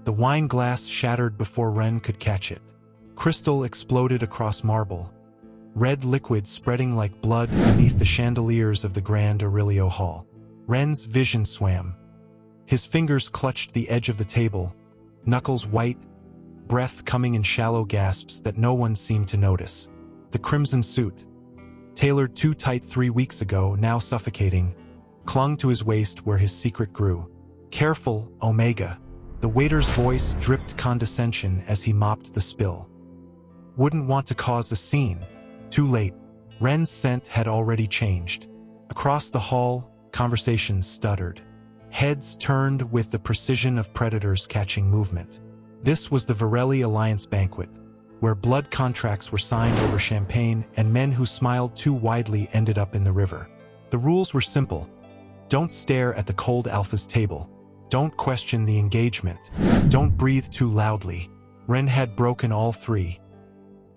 The wine glass shattered before Ren could catch it. Crystal exploded across marble, red liquid spreading like blood beneath the chandeliers of the Grand Aurelio Hall. Ren's vision swam. His fingers clutched the edge of the table, knuckles white, breath coming in shallow gasps that no one seemed to notice. The crimson suit, tailored too tight 3 weeks ago, now suffocating, clung to his waist where his secret grew. "Careful, Omega." The waiter's voice dripped condescension as he mopped the spill. "Wouldn't want to cause a scene." Too late. Ren's scent had already changed. Across the hall, conversations stuttered. Heads turned with the precision of predators catching movement. This was the Virelli Alliance banquet, where blood contracts were signed over champagne and men who smiled too widely ended up in the river. The rules were simple. Don't stare at the cold alpha's table. Don't question the engagement. Don't breathe too loudly. Ren had broken all three.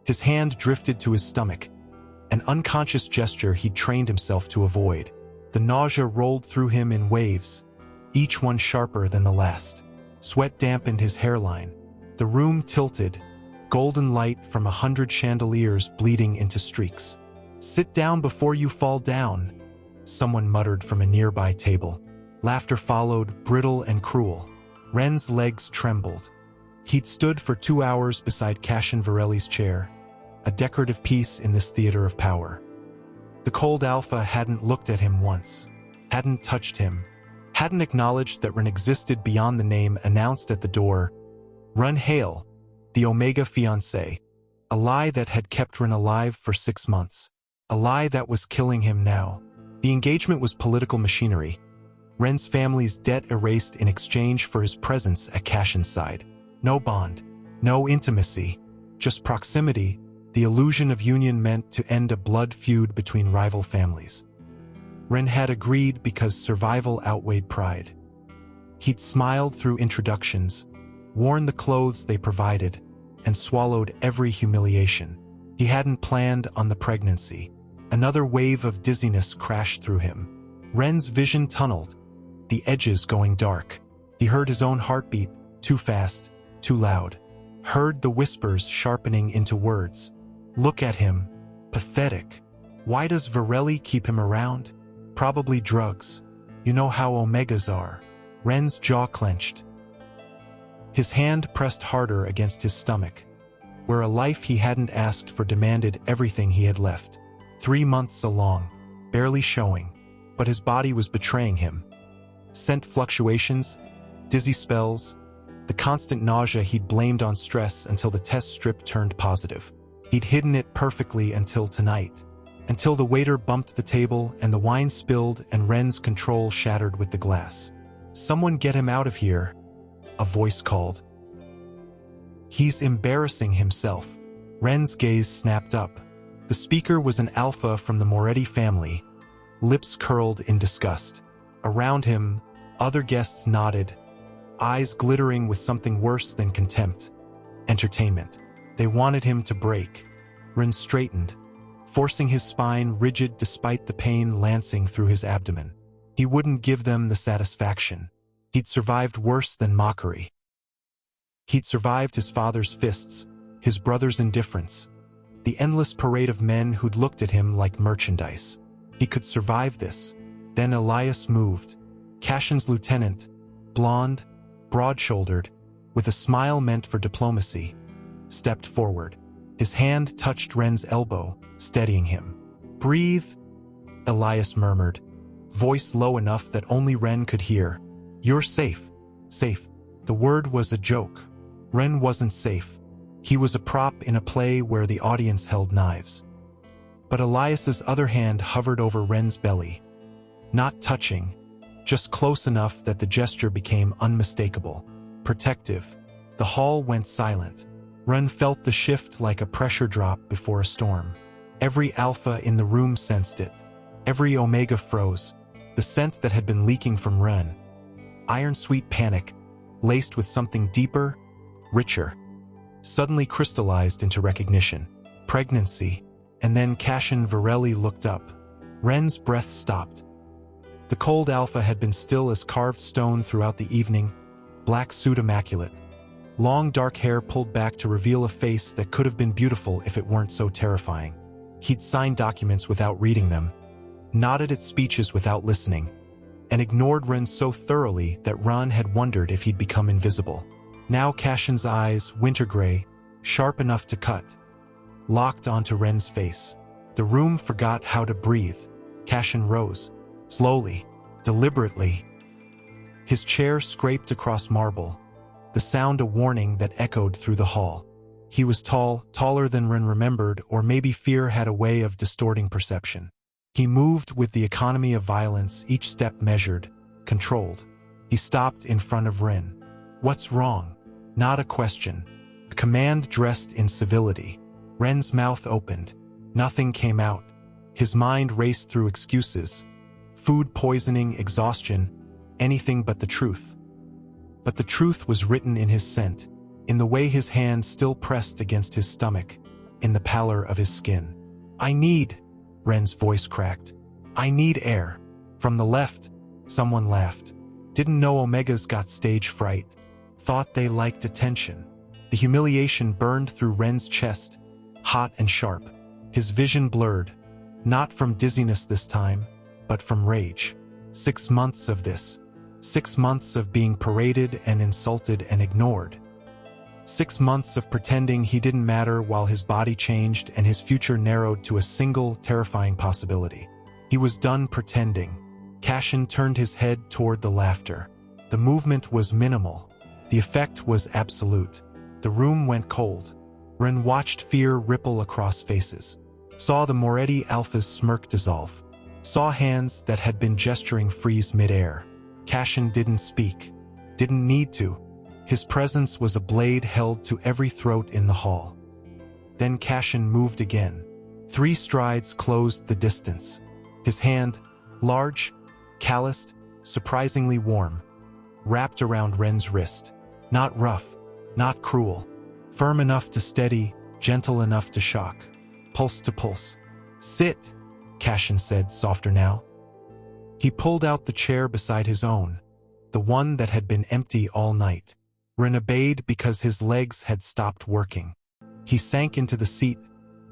His hand drifted to his stomach, an unconscious gesture he'd trained himself to avoid. The nausea rolled through him in waves, each one sharper than the last. Sweat dampened his hairline. The room tilted, golden light from 100 chandeliers bleeding into streaks. "Sit down before you fall down," someone muttered from a nearby table. Laughter followed, brittle and cruel. Ren's legs trembled. He'd stood for 2 hours beside Cassian Virelli's chair, a decorative piece in this theater of power. The cold alpha hadn't looked at him once, hadn't touched him, hadn't acknowledged that Ren existed beyond the name announced at the door. Ren Hale, the Omega Fiancée. A lie that had kept Ren alive for 6 months. A lie that was killing him now. The engagement was political machinery. Ren's family's debt erased in exchange for his presence at Cassian's side. No bond, no intimacy, just proximity. The illusion of union meant to end a blood feud between rival families. Ren had agreed because survival outweighed pride. He'd smiled through introductions, worn the clothes they provided, and swallowed every humiliation. He hadn't planned on the pregnancy. Another wave of dizziness crashed through him. Ren's vision tunneled, the edges going dark. He heard his own heartbeat, too fast, too loud. Heard the whispers sharpening into words. Look at him. Pathetic. Why does Virelli keep him around? Probably drugs. You know how Omegas are. Ren's jaw clenched. His hand pressed harder against his stomach, where a life he hadn't asked for demanded everything he had left. 3 months along, barely showing, but his body was betraying him. Scent fluctuations, dizzy spells, the constant nausea he'd blamed on stress until the test strip turned positive. He'd hidden it perfectly until tonight, until the waiter bumped the table and the wine spilled and Ren's control shattered with the glass. "Someone get him out of here," a voice called. "He's embarrassing himself." Ren's gaze snapped up. The speaker was an alpha from the Moretti family, lips curled in disgust. Around him, other guests nodded, eyes glittering with something worse than contempt. Entertainment. They wanted him to break. Ren straightened, forcing his spine rigid despite the pain lancing through his abdomen. He wouldn't give them the satisfaction. He'd survived worse than mockery. He'd survived his father's fists, his brother's indifference, the endless parade of men who'd looked at him like merchandise. He could survive this. Then Elias moved. Cassian's lieutenant, blonde, broad-shouldered, with a smile meant for diplomacy, stepped forward. His hand touched Ren's elbow, steadying him. "Breathe," Elias murmured, voice low enough that only Ren could hear. "You're safe." Safe. The word was a joke. Ren wasn't safe. He was a prop in a play where the audience held knives. But Elias's other hand hovered over Ren's belly. Not touching, just close enough that the gesture became unmistakable. Protective. The hall went silent. Ren felt the shift like a pressure drop before a storm. Every alpha in the room sensed it. Every omega froze. The scent that had been leaking from Ren. Iron-sweet panic, laced with something deeper, richer, suddenly crystallized into recognition. Pregnancy. And then Cassian Virelli looked up. Ren's breath stopped. The cold alpha had been still as carved stone throughout the evening, black suit immaculate, Long dark hair pulled back to reveal a face that could have been beautiful if it weren't so terrifying. He'd signed documents without reading them, nodded at speeches without listening, and ignored Ren so thoroughly that Ren had wondered if he'd become invisible. Now Cassian's eyes, winter gray, sharp enough to cut, locked onto Ren's face. The room forgot how to breathe. Cassian rose, slowly, deliberately. His chair scraped across marble, the sound a warning that echoed through the hall. He was tall, taller than Ren remembered, or maybe fear had a way of distorting perception. He moved with the economy of violence, each step measured, controlled. He stopped in front of Ren. "What's wrong?" Not a question. A command dressed in civility. Ren's mouth opened. Nothing came out. His mind raced through excuses. Food poisoning, exhaustion, anything but the truth. But the truth was written in his scent, in the way his hand still pressed against his stomach, in the pallor of his skin. "I need," Ren's voice cracked. "I need air." From the left, someone laughed. Didn't know Omegas got stage fright. Thought they liked attention. The humiliation burned through Ren's chest, hot and sharp. His vision blurred, not from dizziness this time, but from rage. 6 months of this. 6 months of being paraded and insulted and ignored. 6 months of pretending he didn't matter while his body changed and his future narrowed to a single, terrifying possibility. He was done pretending. Cassian turned his head toward the laughter. The movement was minimal. The effect was absolute. The room went cold. Ren watched fear ripple across faces. Saw the Moretti Alpha's smirk dissolve. Saw hands that had been gesturing freeze mid-air. Cassian didn't speak. Didn't need to. His presence was a blade held to every throat in the hall. Then Cassian moved again. 3 strides closed the distance. His hand, large, calloused, surprisingly warm, wrapped around Ren's wrist. Not rough, not cruel. Firm enough to steady, gentle enough to shock. Pulse to pulse. "Sit," Cassian said, softer now. He pulled out the chair beside his own, the one that had been empty all night. Ren obeyed because his legs had stopped working. He sank into the seat,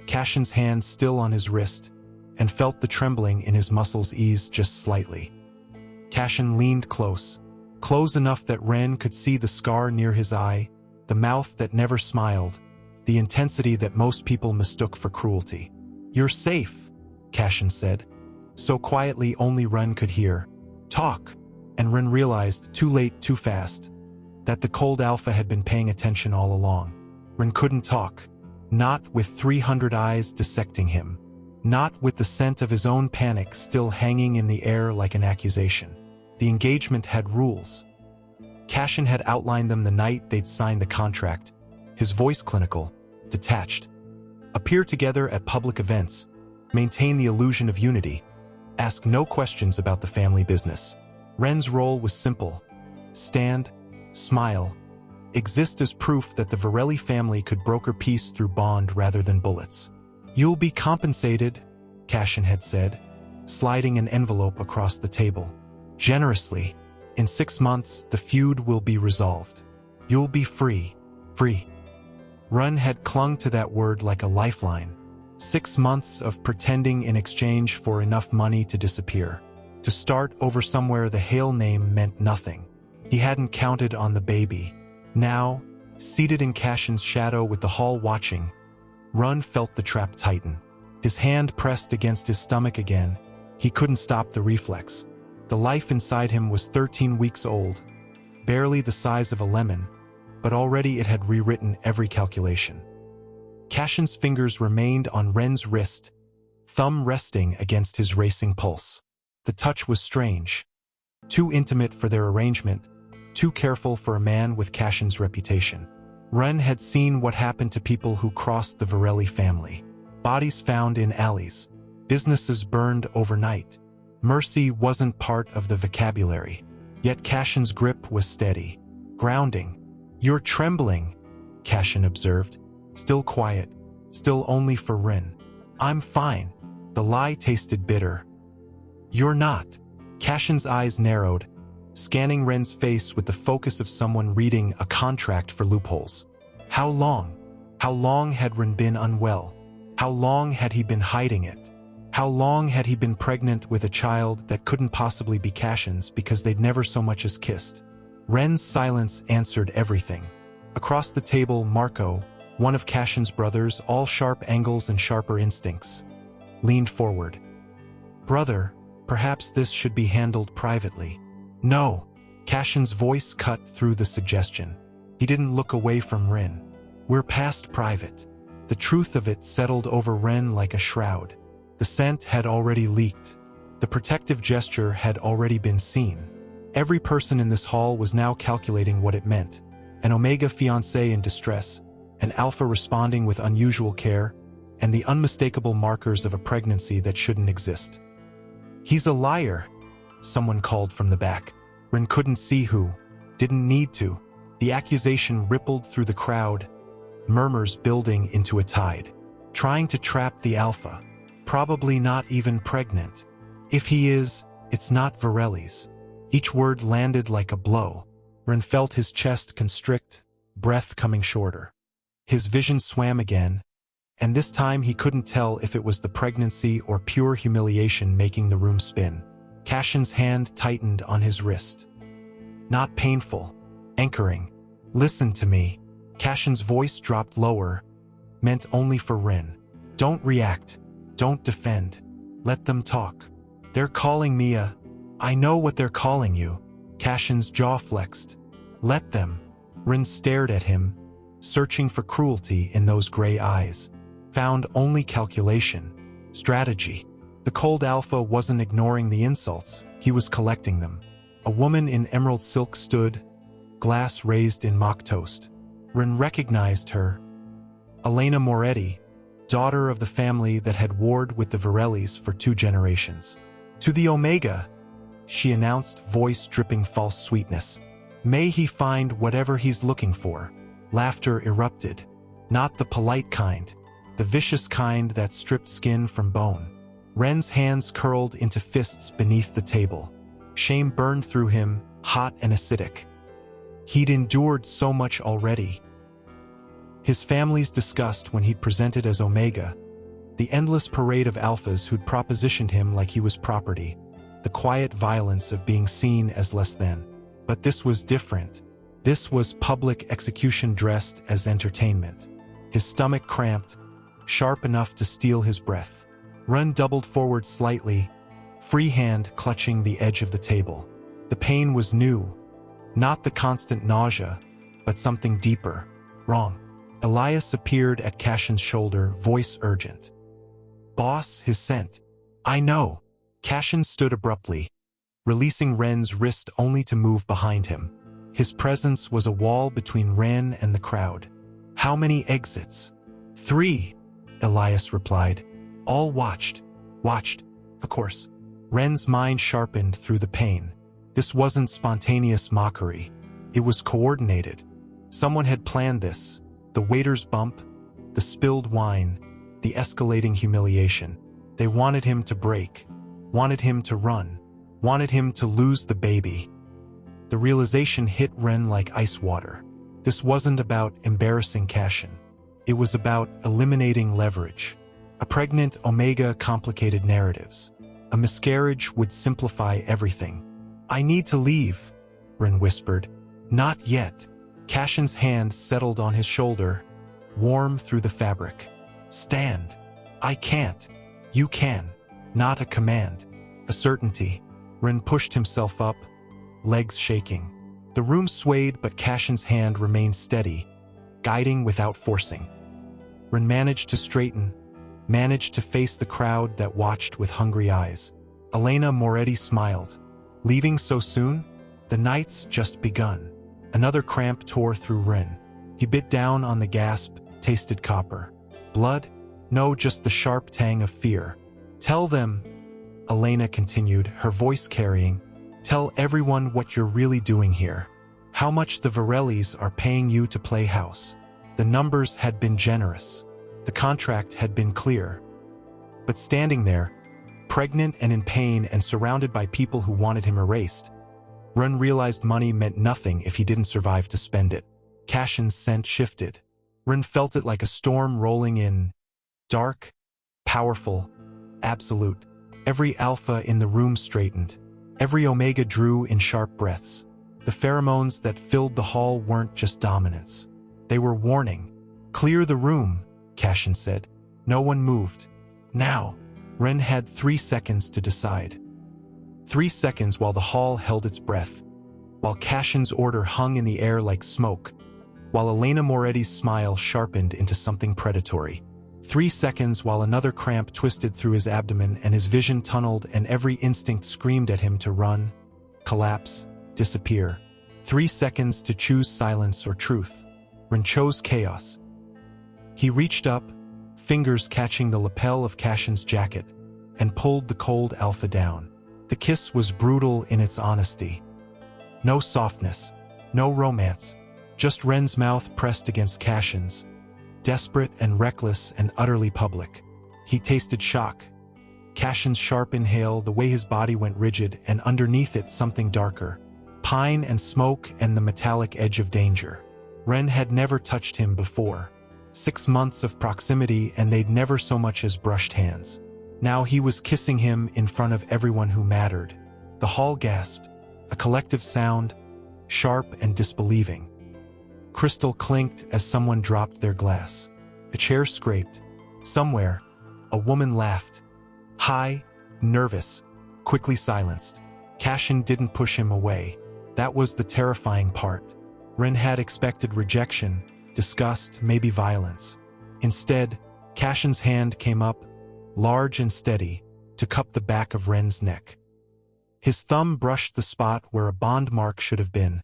Cassian's hand still on his wrist, and felt the trembling in his muscles ease just slightly. Cassian leaned close, close enough that Ren could see the scar near his eye, the mouth that never smiled, the intensity that most people mistook for cruelty. "You're safe," Cassian said, so quietly only Ren could hear. "Talk." And Ren realized, too late, too fast, that the cold alpha had been paying attention all along. Ren couldn't talk, not with 300 eyes dissecting him, not with the scent of his own panic still hanging in the air like an accusation. The engagement had rules. Cassian had outlined them the night they'd signed the contract, his voice clinical, detached. Appear together at public events, maintain the illusion of unity, ask no questions about the family business. Ren's role was simple. Stand, smile, exist as proof that the Virelli family could broker peace through bond rather than bullets. "You'll be compensated," Cassian had said, sliding an envelope across the table. "Generously. In 6 months, the feud will be resolved. You'll be free. Free." Ren had clung to that word like a lifeline. 6 months of pretending in exchange for enough money to disappear. To start over somewhere the Hale name meant nothing. He hadn't counted on the baby. Now, seated in Cassian's shadow with the hall watching, Ren felt the trap tighten. His hand pressed against his stomach again. He couldn't stop the reflex. The life inside him was 13 weeks old, barely the size of a lemon, but already it had rewritten every calculation. Cassian's fingers remained on Ren's wrist, thumb resting against his racing pulse. The touch was strange, too intimate for their arrangement, too careful for a man with Cassian's reputation. Ren had seen what happened to people who crossed the Virelli family. Bodies found in alleys, businesses burned overnight. Mercy wasn't part of the vocabulary, yet Cassian's grip was steady, grounding. "You're trembling," Cassian observed. Still quiet, still only for Ren. "I'm fine." The lie tasted bitter. "You're not." Cassian's eyes narrowed, scanning Ren's face with the focus of someone reading a contract for loopholes. How long? How long had Ren been unwell? How long had he been hiding it? How long had he been pregnant with a child that couldn't possibly be Cassian's because they'd never so much as kissed? Ren's silence answered everything. Across the table, Marco, one of Cassian's brothers, all sharp angles and sharper instincts, leaned forward. "Brother, perhaps this should be handled privately." "No." Cassian's voice cut through the suggestion. He didn't look away from Ren. "We're past private." The truth of it settled over Ren like a shroud. The scent had already leaked. The protective gesture had already been seen. Every person in this hall was now calculating what it meant. An Omega fiancé in distress, an Alpha responding with unusual care, and the unmistakable markers of a pregnancy that shouldn't exist. "He's a liar," someone called from the back. Ren couldn't see who, didn't need to. The accusation rippled through the crowd, murmurs building into a tide. Trying to trap the Alpha. Probably not even pregnant. If he is, it's not Virelli's. Each word landed like a blow. Ren felt his chest constrict, breath coming shorter. His vision swam again, and this time he couldn't tell if it was the pregnancy or pure humiliation making the room spin. Cassian's hand tightened on his wrist. "Not painful. Anchoring. Listen to me." Cassian's voice dropped lower, meant only for Ren. "Don't react. Don't defend. Let them talk. They're calling me a... I know what they're calling you." Cassian's jaw flexed. "Let them." Ren stared at him, searching for cruelty in those gray eyes. Found only calculation. Strategy. The cold Alpha wasn't ignoring the insults, he was collecting them. A woman in emerald silk stood, glass raised in mock toast. Ren recognized her. Elena Moretti, daughter of the family that had warred with the Virellis for 2 generations. "To the Omega," she announced, voice dripping false sweetness. "May he find whatever he's looking for." Laughter erupted. Not the polite kind, the vicious kind that stripped skin from bone. Ren's hands curled into fists beneath the table. Shame burned through him, hot and acidic. He'd endured so much already. His family's disgust when he'd presented as Omega, the endless parade of alphas who'd propositioned him like he was property, the quiet violence of being seen as less than. But this was different. This was public execution dressed as entertainment. His stomach cramped, sharp enough to steal his breath. Ren doubled forward slightly, free hand clutching the edge of the table. The pain was new, not the constant nausea, but something deeper. "Wrong." Elias appeared at Cassian's shoulder, voice urgent. "Boss, his scent." "I know." Cassian stood abruptly, releasing Ren's wrist only to move behind him. His presence was a wall between Ren and the crowd. "How many exits?" "3," Elias replied. All watched. Of course. Ren's mind sharpened through the pain. This wasn't spontaneous mockery. It was coordinated. Someone had planned this. The waiter's bump, the spilled wine, the escalating humiliation. They wanted him to break, wanted him to run, wanted him to lose the baby. The realization hit Ren like ice water. This wasn't about embarrassing Cassian. It was about eliminating leverage. A pregnant Omega complicated narratives. A miscarriage would simplify everything. "I need to leave," Ren whispered. "Not yet." Cassian's hand settled on his shoulder, warm through the fabric. "Stand." "I can't." "You can." Not a command. A certainty. Ren pushed himself up, legs shaking. The room swayed, but Cassian's hand remained steady, guiding without forcing. Ren managed to straighten, managed to face the crowd that watched with hungry eyes. Elena Moretti smiled. "Leaving so soon? The night's just begun." Another cramp tore through Ren. He bit down on the gasp, tasted copper. "Blood? No, just the sharp tang of fear." "Tell them," Elena continued, her voice carrying, "tell everyone what you're really doing here. How much the Virellis are paying you to play house." The numbers had been generous. The contract had been clear. But standing there, pregnant and in pain and surrounded by people who wanted him erased, Ren realized money meant nothing if he didn't survive to spend it. Cassian's scent shifted. Ren felt it like a storm rolling in. Dark, powerful, absolute. Every alpha in the room straightened. Every omega drew in sharp breaths. The pheromones that filled the hall weren't just dominance. They were warning. "Clear the room," Cassian said. No one moved. Now, Ren had 3 seconds to decide. 3 seconds while the hall held its breath, while Cassian's order hung in the air like smoke, while Elena Moretti's smile sharpened into something predatory. 3 seconds while another cramp twisted through his abdomen and his vision tunneled and every instinct screamed at him to run, collapse, disappear. 3 seconds to choose silence or truth. Ren chose chaos. He reached up, fingers catching the lapel of Cassian's jacket, and pulled the cold alpha down. The kiss was brutal in its honesty. No softness, no romance, just Ren's mouth pressed against Cassian's, desperate and reckless and utterly public. He tasted shock. Cassian's sharp inhale, the way his body went rigid, and underneath it something darker. Pine and smoke and the metallic edge of danger. Ren had never touched him before. 6 months of proximity and they'd never so much as brushed hands. Now he was kissing him in front of everyone who mattered. The hall gasped, a collective sound, sharp and disbelieving. Crystal clinked as someone dropped their glass. A chair scraped. Somewhere, a woman laughed. High, nervous, quickly silenced. Cassian didn't push him away. That was the terrifying part. Ren had expected rejection, disgust, maybe violence. Instead, Cassian's hand came up, large and steady, to cup the back of Ren's neck. His thumb brushed the spot where a bond mark should have been,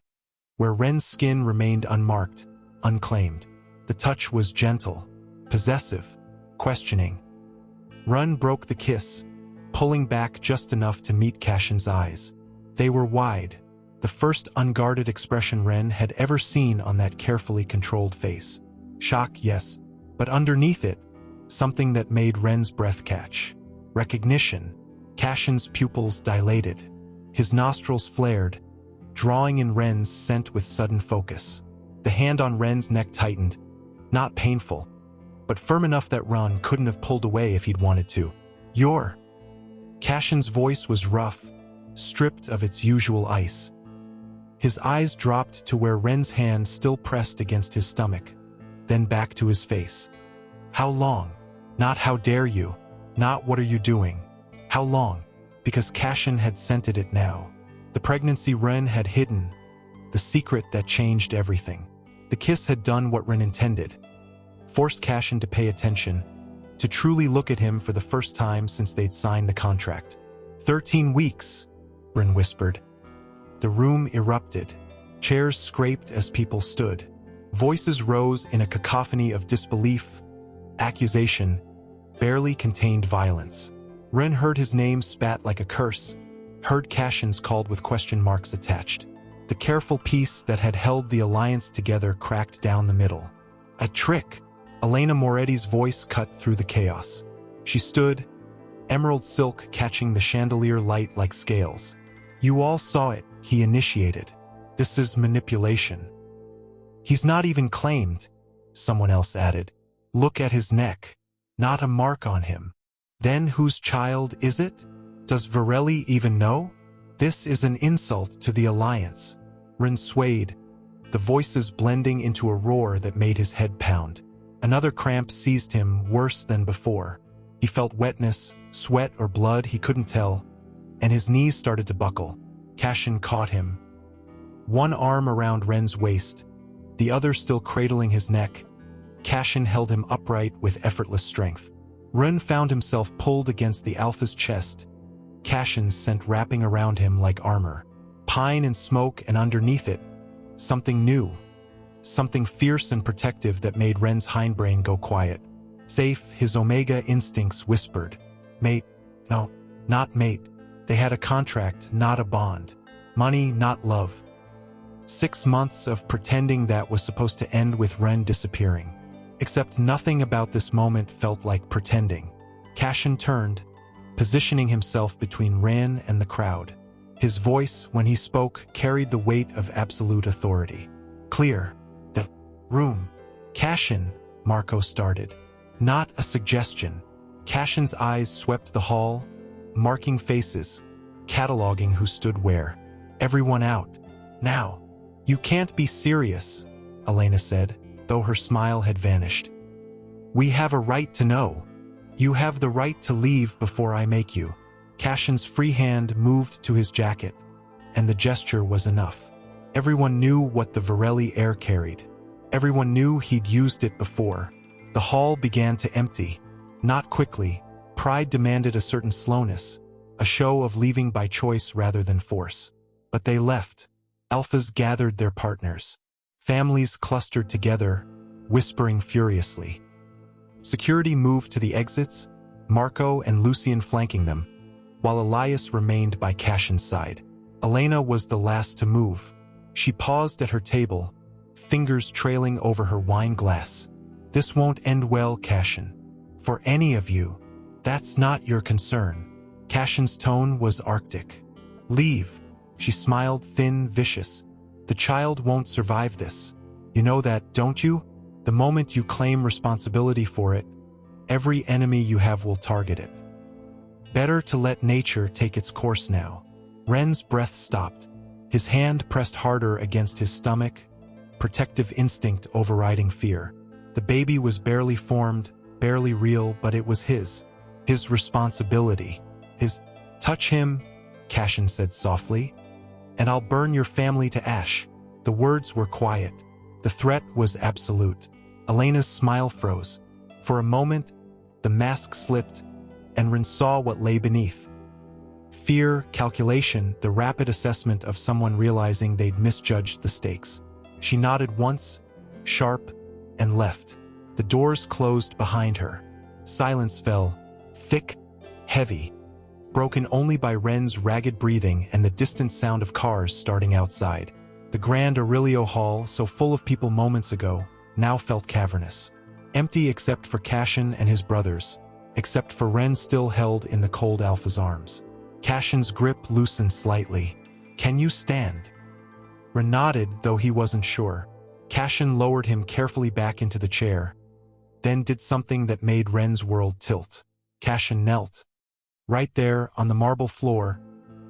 where Ren's skin remained unmarked, unclaimed. The touch was gentle, possessive, questioning. Ren broke the kiss, pulling back just enough to meet Cassian's eyes. They were wide, the first unguarded expression Ren had ever seen on that carefully controlled face. Shock, yes, but underneath it, something that made Ren's breath catch. Recognition. Cassian's pupils dilated. His nostrils flared, drawing in Ren's scent with sudden focus. The hand on Ren's neck tightened, not painful, but firm enough that Ren couldn't have pulled away if he'd wanted to. "You're..." Cassian's voice was rough, stripped of its usual ice. His eyes dropped to where Ren's hand still pressed against his stomach, then back to his face. "How long? Not how dare you, not what are you doing. How long?" Because Cassian had scented it now. The pregnancy Ren had hidden, the secret that changed everything. The kiss had done what Ren intended, forced Cassian to pay attention, to truly look at him for the first time since they'd signed the contract. 13 weeks, Ren whispered. The room erupted. Chairs scraped as people stood. Voices rose in a cacophony of disbelief, accusation, barely contained violence. Ren heard his name spat like a curse, heard Cassian's called with question marks attached. The careful piece that had held the alliance together cracked down the middle. A trick! Elena Moretti's voice cut through the chaos. She stood, emerald silk catching the chandelier light like scales. "You all saw it," he initiated. "This is manipulation." "He's not even claimed," someone else added. "Look at his neck. Not a mark on him." "Then whose child is it? Does Virelli even know? This is an insult to the alliance." Ren swayed, the voices blending into a roar that made his head pound. Another cramp seized him, worse than before. He felt wetness, sweat or blood, he couldn't tell, and his knees started to buckle. Cassian caught him. One arm around Ren's waist, the other still cradling his neck. Cassian held him upright with effortless strength. Ren found himself pulled against the alpha's chest, Cassian's scent wrapping around him like armor. Pine and smoke, and underneath it, something new. Something fierce and protective that made Ren's hindbrain go quiet. Safe, his omega instincts whispered. Mate. No, not mate. They had a contract, not a bond. Money, not love. 6 months of pretending that was supposed to end with Ren disappearing. Except nothing about this moment felt like pretending. Cassian turned, positioning himself between Ren and the crowd. His voice, when he spoke, carried the weight of absolute authority. Clear. The room. Cassian, Marco started. Not a suggestion. Cassian's eyes swept the hall, marking faces, cataloging who stood where. Everyone out. Now. You can't be serious, Elena said, though her smile had vanished. We have a right to know. You have the right to leave before I make you. Cassian's free hand moved to his jacket, and the gesture was enough. Everyone knew what the Virelli air carried. Everyone knew he'd used it before. The hall began to empty. Not quickly. Pride demanded a certain slowness, a show of leaving by choice rather than force. But they left. Alphas gathered their partners. Families clustered together, whispering furiously. Security moved to the exits, Marco and Lucien flanking them, while Elias remained by Cassian's side. Elena was the last to move. She paused at her table, fingers trailing over her wine glass. This won't end well, Cassian. For any of you. That's not your concern. Cassian's tone was arctic. Leave. She smiled, thin, vicious. The child won't survive this. You know that, don't you? The moment you claim responsibility for it, every enemy you have will target it. Better to let nature take its course now. Ren's breath stopped. His hand pressed harder against his stomach, protective instinct overriding fear. The baby was barely formed, barely real, but it was his. His responsibility. His. Touch him, Cassian said softly, and I'll burn your family to ash. The words were quiet. The threat was absolute. Elena's smile froze. For a moment, the mask slipped, and Ren saw what lay beneath. Fear, calculation, the rapid assessment of someone realizing they'd misjudged the stakes. She nodded once, sharp, and left. The doors closed behind her. Silence fell, thick, heavy, broken only by Ren's ragged breathing and the distant sound of cars starting outside. The grand Aurelio Hall, so full of people moments ago, now felt cavernous. Empty except for Cassian and his brothers, except for Ren still held in the cold Alpha's arms. Cassian's grip loosened slightly. Can you stand? Ren nodded, though he wasn't sure. Cassian lowered him carefully back into the chair, then did something that made Ren's world tilt. Cassian knelt. Right there, on the marble floor,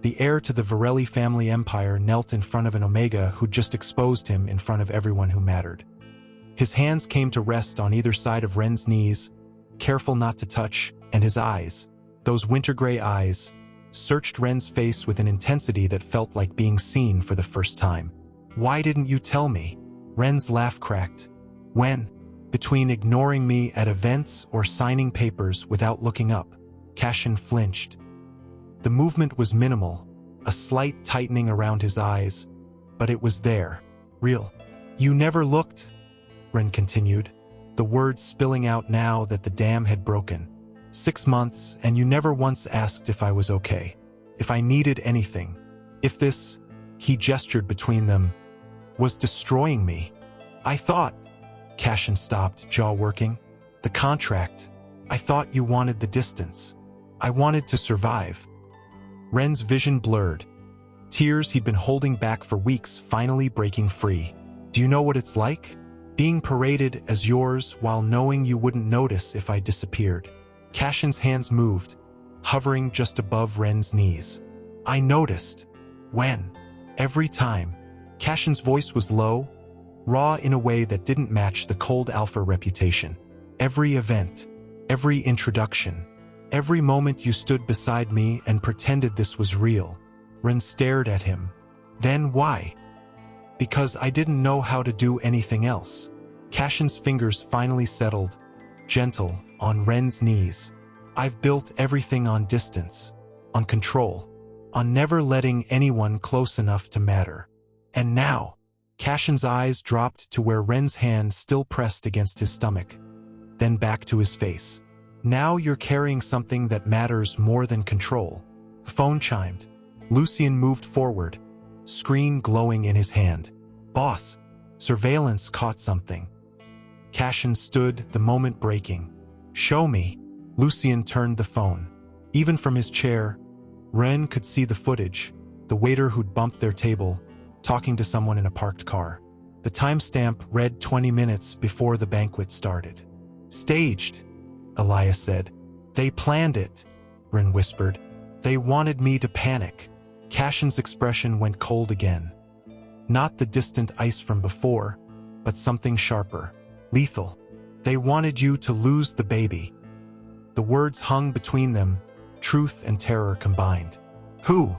the heir to the Virelli family empire knelt in front of an Omega who'd just exposed him in front of everyone who mattered. His hands came to rest on either side of Ren's knees, careful not to touch, and his eyes, those winter-gray eyes, searched Ren's face with an intensity that felt like being seen for the first time. Why didn't you tell me? Ren's laugh cracked. When? Between ignoring me at events or signing papers without looking up. Cassian flinched. The movement was minimal, a slight tightening around his eyes, but it was there, real. You never looked, Ren continued, the words spilling out now that the dam had broken. 6 months, and you never once asked if I was okay, if I needed anything, if this, he gestured between them, was destroying me. I thought, Cassian stopped, jaw working, the contract. I thought you wanted the distance. I wanted to survive. Ren's vision blurred. Tears he'd been holding back for weeks finally breaking free. Do you know what it's like? Being paraded as yours while knowing you wouldn't notice if I disappeared. Cassian's hands moved, hovering just above Ren's knees. I noticed. When? Every time. Cassian's voice was low, raw in a way that didn't match the cold Alpha reputation. Every event, every introduction, every moment you stood beside me and pretended this was real. Ren stared at him. Then why? Because I didn't know how to do anything else. Cassian's fingers finally settled, gentle, on Ren's knees. I've built everything on distance, on control, on never letting anyone close enough to matter. And now, Cassian's eyes dropped to where Ren's hand still pressed against his stomach, then back to his face. Now you're carrying something that matters more than control. The phone chimed. Lucien moved forward, screen glowing in his hand. Boss, surveillance caught something. Cassian stood, the moment breaking. Show me. Lucien turned the phone. Even from his chair, Ren could see the footage. the waiter who'd bumped their table, talking to someone in a parked car. The timestamp read 20 minutes before the banquet started. "Staged," Elias said. "They planned it," Ren whispered. "They wanted me to panic." Cassian's expression went cold again. Not the distant ice from before, but something sharper, lethal. "They wanted you to lose the baby." The words hung between them, truth and terror combined. "Who?"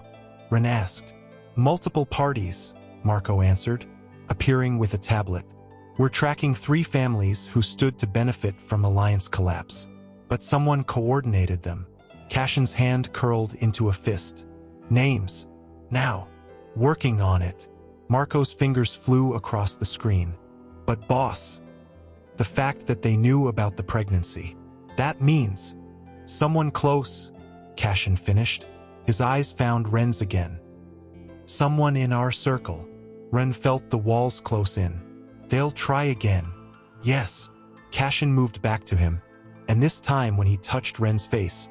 Ren asked. "Multiple parties," Marco answered, appearing with a tablet. "We're tracking 3 families who stood to benefit from Alliance collapse. But someone coordinated them." Cassian's hand curled into a fist. "Names. Now. Working on it." Marco's fingers flew across the screen. "But boss, the fact that they knew about the pregnancy, that means someone close," Cassian finished. His eyes found Ren's again. "Someone in our circle." Ren felt the walls close in. "They'll try again." "Yes." Cassian moved back to him, and this time when he touched Ren's face,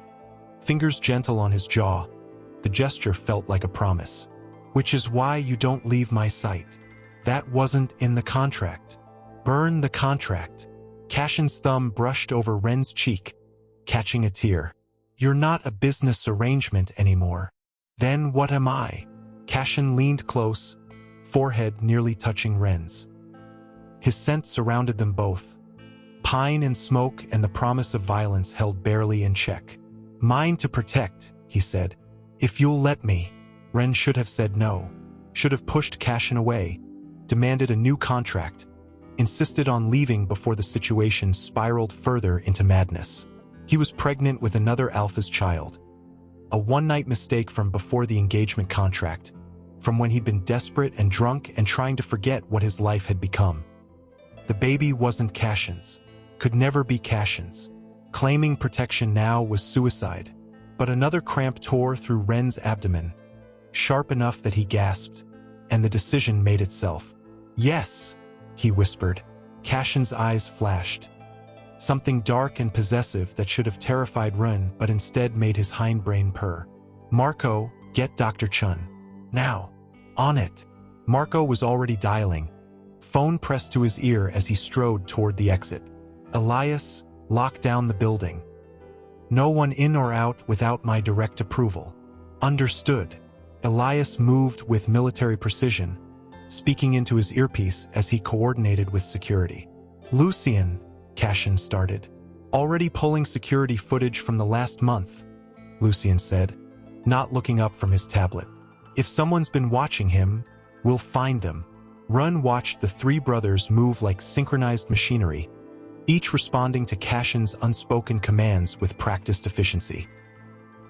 fingers gentle on his jaw, the gesture felt like a promise. "Which is why you don't leave my sight. That wasn't in the contract." "Burn the contract." Cassian's thumb brushed over Ren's cheek, catching a tear. "You're not a business arrangement anymore." "Then what am I?" Cassian leaned close, forehead nearly touching Ren's. His scent surrounded them both. Pine and smoke and the promise of violence held barely in check. "Mine to protect," he said. "If you'll let me." Ren should have said no, should have pushed Cassian away, demanded a new contract, insisted on leaving before the situation spiraled further into madness. He was pregnant with another Alpha's child. A one-night mistake from before the engagement contract, from when he'd been desperate and drunk and trying to forget what his life had become. The baby wasn't Cassian's, could never be Cassian's. Claiming protection now was suicide. But another cramp tore through Ren's abdomen, sharp enough that he gasped, and the decision made itself. "Yes," he whispered. Cassian's eyes flashed. Something dark and possessive that should have terrified Ren but instead made his hindbrain purr. "Marco, get Dr. Chun. Now. On it." Marco was already dialing, phone pressed to his ear as he strode toward the exit. "Elias, lock down the building. No one in or out without my direct approval." "Understood." Elias moved with military precision, speaking into his earpiece as he coordinated with security. "Lucien," Cassian started. "Already pulling security footage from the last month," Lucien said, not looking up from his tablet. "If someone's been watching him, we'll find them." Run watched the 3 brothers move like synchronized machinery, each responding to Cassian's unspoken commands with practiced efficiency.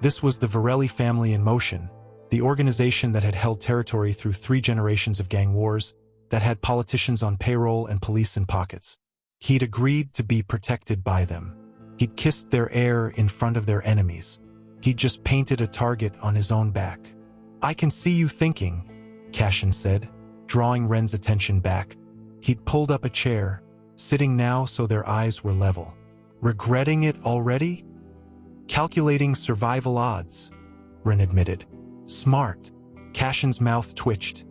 This was the Virelli family in motion, the organization that had held territory through 3 generations of gang wars, that had politicians on payroll and police in pockets. He'd agreed to be protected by them. He'd kissed their air in front of their enemies. He'd just painted a target on his own back. "I can see you thinking," Cassian said, drawing Ren's attention back. He'd pulled up a chair, sitting now so their eyes were level. "Regretting it already?" "Calculating survival odds," Ren admitted. "Smart." Cassian's mouth twitched.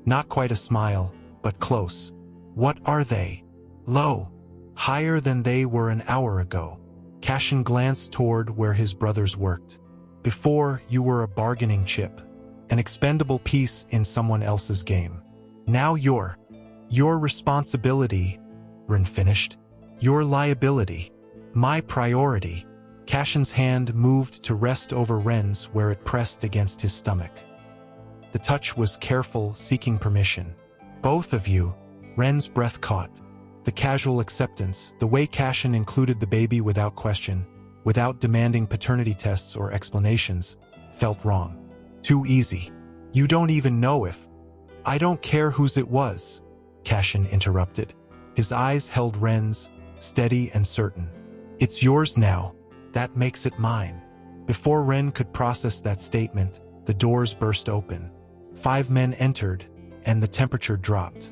Not quite a smile, but close. "What are they?" "Low. Higher than they were an hour ago." Cassian glanced toward where his brothers worked. "Before, you were a bargaining chip, an expendable piece in someone else's game. Now you're your responsibility," Ren finished. "Your liability. My priority." Cassian's hand moved to rest over Ren's where it pressed against his stomach. The touch was careful, seeking permission. "Both of you." Ren's breath caught. The casual acceptance, the way Cassian included the baby without question, without demanding paternity tests or explanations, felt wrong. Too easy. "You don't even know if—" "I don't care whose it was," Cassian interrupted. His eyes held Ren's, steady and certain. "It's yours now. That makes it mine." Before Ren could process that statement, the doors burst open. 5 men entered, and the temperature dropped.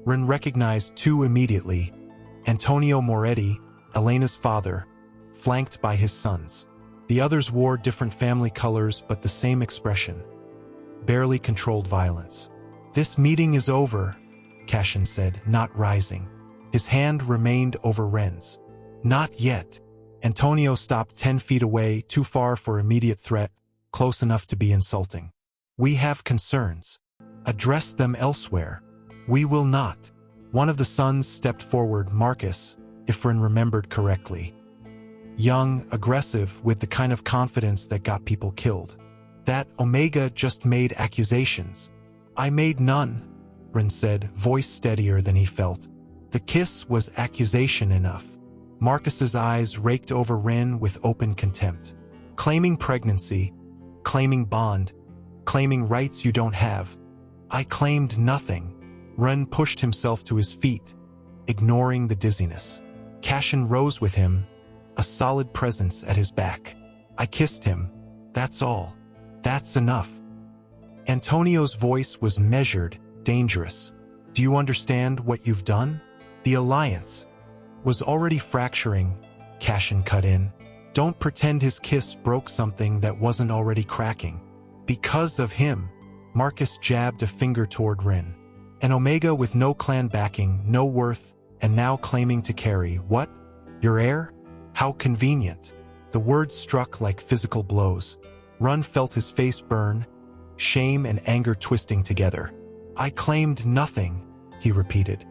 Ren recognized 2 immediately: Antonio Moretti, Elena's father, flanked by his sons. The others wore different family colors but the same expression. barely controlled violence. "This meeting is over," Cassian said, not rising. His hand remained over Ren's. "Not yet." Antonio stopped 10 feet away, too far for immediate threat, close enough to be insulting. "We have concerns. Address them elsewhere." "We will not." One of the sons stepped forward, Marcus, if Ren remembered correctly. Young, aggressive, with the kind of confidence that got people killed. "That Omega just made accusations." "I made none," Ren said, voice steadier than he felt. "The kiss was accusation enough." Marcus's eyes raked over Ren with open contempt. "Claiming pregnancy, claiming bond, claiming rights you don't have. I claimed nothing." Ren pushed himself to his feet, ignoring the dizziness. Cassian rose with him, a solid presence at his back. "I kissed him. That's all. That's enough." Antonio's voice was measured, dangerous. "Do you understand what you've done?" "The alliance was already fracturing," Cassian cut in. "Don't pretend his kiss broke something that wasn't already cracking." "Because of him," Marcus jabbed a finger toward Ren. "An Omega with no clan backing, no worth, and now claiming to carry, what? Your heir? How convenient." The words struck like physical blows. Ren felt his face burn, shame and anger twisting together. "I claimed nothing," he repeated.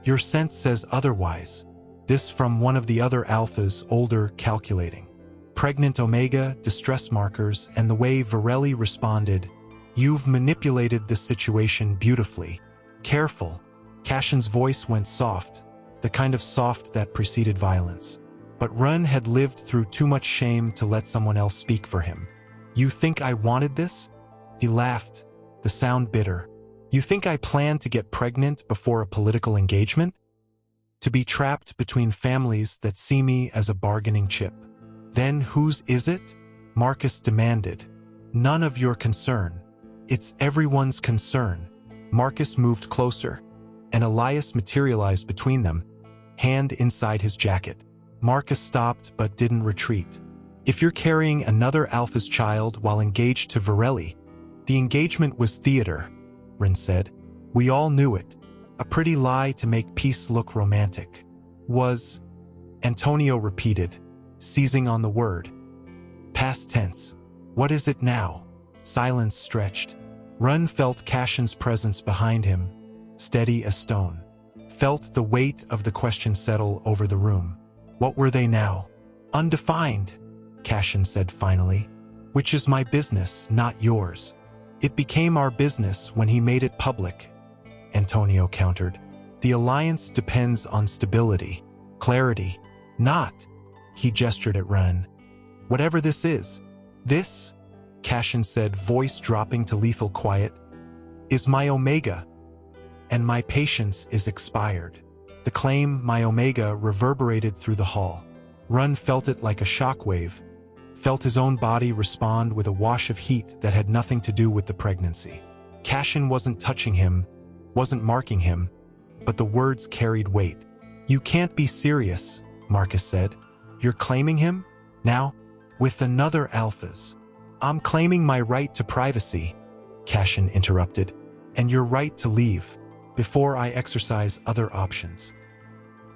"Your sense says otherwise." This from one of the other alphas, older, calculating. Pregnant Omega, distress markers, and the way Virelli responded. "You've manipulated this situation beautifully. Careful." Cassian's voice went soft, the kind of soft that preceded violence. But Ren had lived through too much shame to let someone else speak for him. "You think I wanted this?" He laughed, the sound bitter. "You think I planned to get pregnant before a political engagement? To be trapped between families that see me as a bargaining chip? Then whose is it?" Marcus demanded. "None of your concern. It's everyone's concern." Marcus moved closer, and Elias materialized between them, hand inside his jacket. Marcus stopped but didn't retreat. "If you're carrying another alpha's child while engaged to Virelli, the engagement was theater," Ren said. "We all knew it. A pretty lie to make peace look romantic." "Was," Antonio repeated, seizing on the word. "Past tense. What is it now?" Silence stretched. Ren felt Cassian's presence behind him, steady as stone. Felt the weight of the question settle over the room. "What were they now?" "Undefined," Cassian said finally. "Which is my business, not yours." "It became our business when he made it public," Antonio countered. "The alliance depends on stability, clarity, not," he gestured at Ren. "Whatever this is, this," Cassian said, voice dropping to lethal quiet, "is my Omega, and my patience is expired." The claim, "my Omega," reverberated through the hall. Ren felt it like a shockwave, felt his own body respond with a wash of heat that had nothing to do with the pregnancy. Cassian wasn't touching him, wasn't marking him, but the words carried weight. "You can't be serious," Marcus said. "You're claiming him? Now? With another alphas." "I'm claiming my right to privacy," Cassian interrupted, "and your right to leave, before I exercise other options."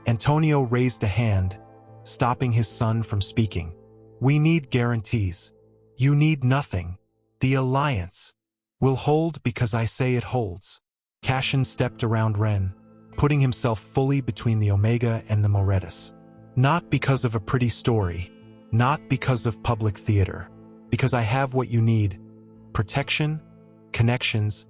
Antonio raised a hand, stopping his son from speaking. "We need guarantees. You need nothing. The alliance will hold because I say it holds." Cassian stepped around Ren, putting himself fully between the Omega and the Moretus. "Not because of a pretty story, not because of public theater, because I have what you need: protection, connections,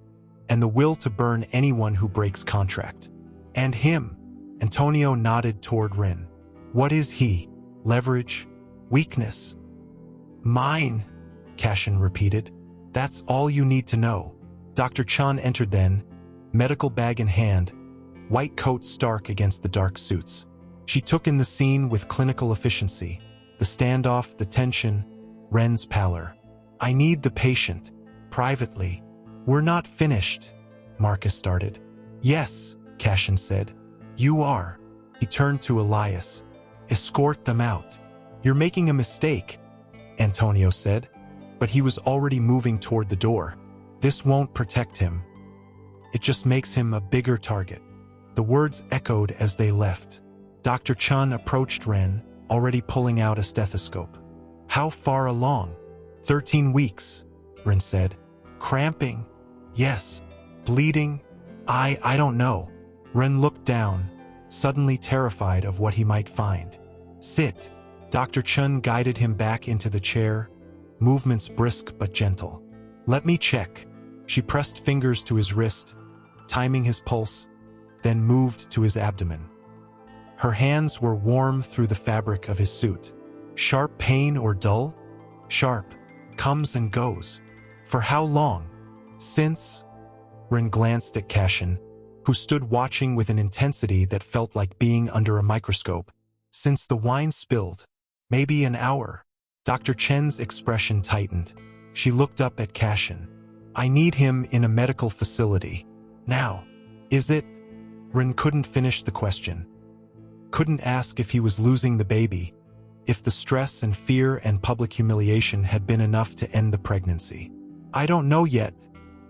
and the will to burn anyone who breaks contract." "And him?" Antonio nodded toward Ren. "What is he? Leverage? Weakness?" "Mine," Cassian repeated. "That's all you need to know." Dr. Chun entered then, medical bag in hand, white coat stark against the dark suits. She took in the scene with clinical efficiency, the standoff, the tension, Ren's pallor. "I need the patient. Privately." "We're not finished," Marcus started. "Yes," Cassian said. "You are." He turned to Elias. "Escort them out." "You're making a mistake," Antonio said, but he was already moving toward the door. This won't protect him. It just makes him a bigger target. The words echoed as they left. Dr. Chun approached Ren, already pulling out a stethoscope. How far along? 13 weeks, Ren said. Cramping? Yes. Bleeding? I don't know. Ren looked down, suddenly terrified of what he might find. Sit. Dr. Chun guided him back into the chair, movements brisk but gentle. Let me check. She pressed fingers to his wrist, timing his pulse, then moved to his abdomen. Her hands were warm through the fabric of his suit. Sharp pain or dull? Sharp. Comes and goes. For how long? Since? Ren glanced at Cassian, who stood watching with an intensity that felt like being under a microscope. Since the wine spilled. Maybe an hour. Dr. Chen's expression tightened. She looked up at Cassian. I need him in a medical facility. Now. Is it? Ren couldn't finish the question. Couldn't ask if he was losing the baby, if the stress and fear and public humiliation had been enough to end the pregnancy. I don't know yet,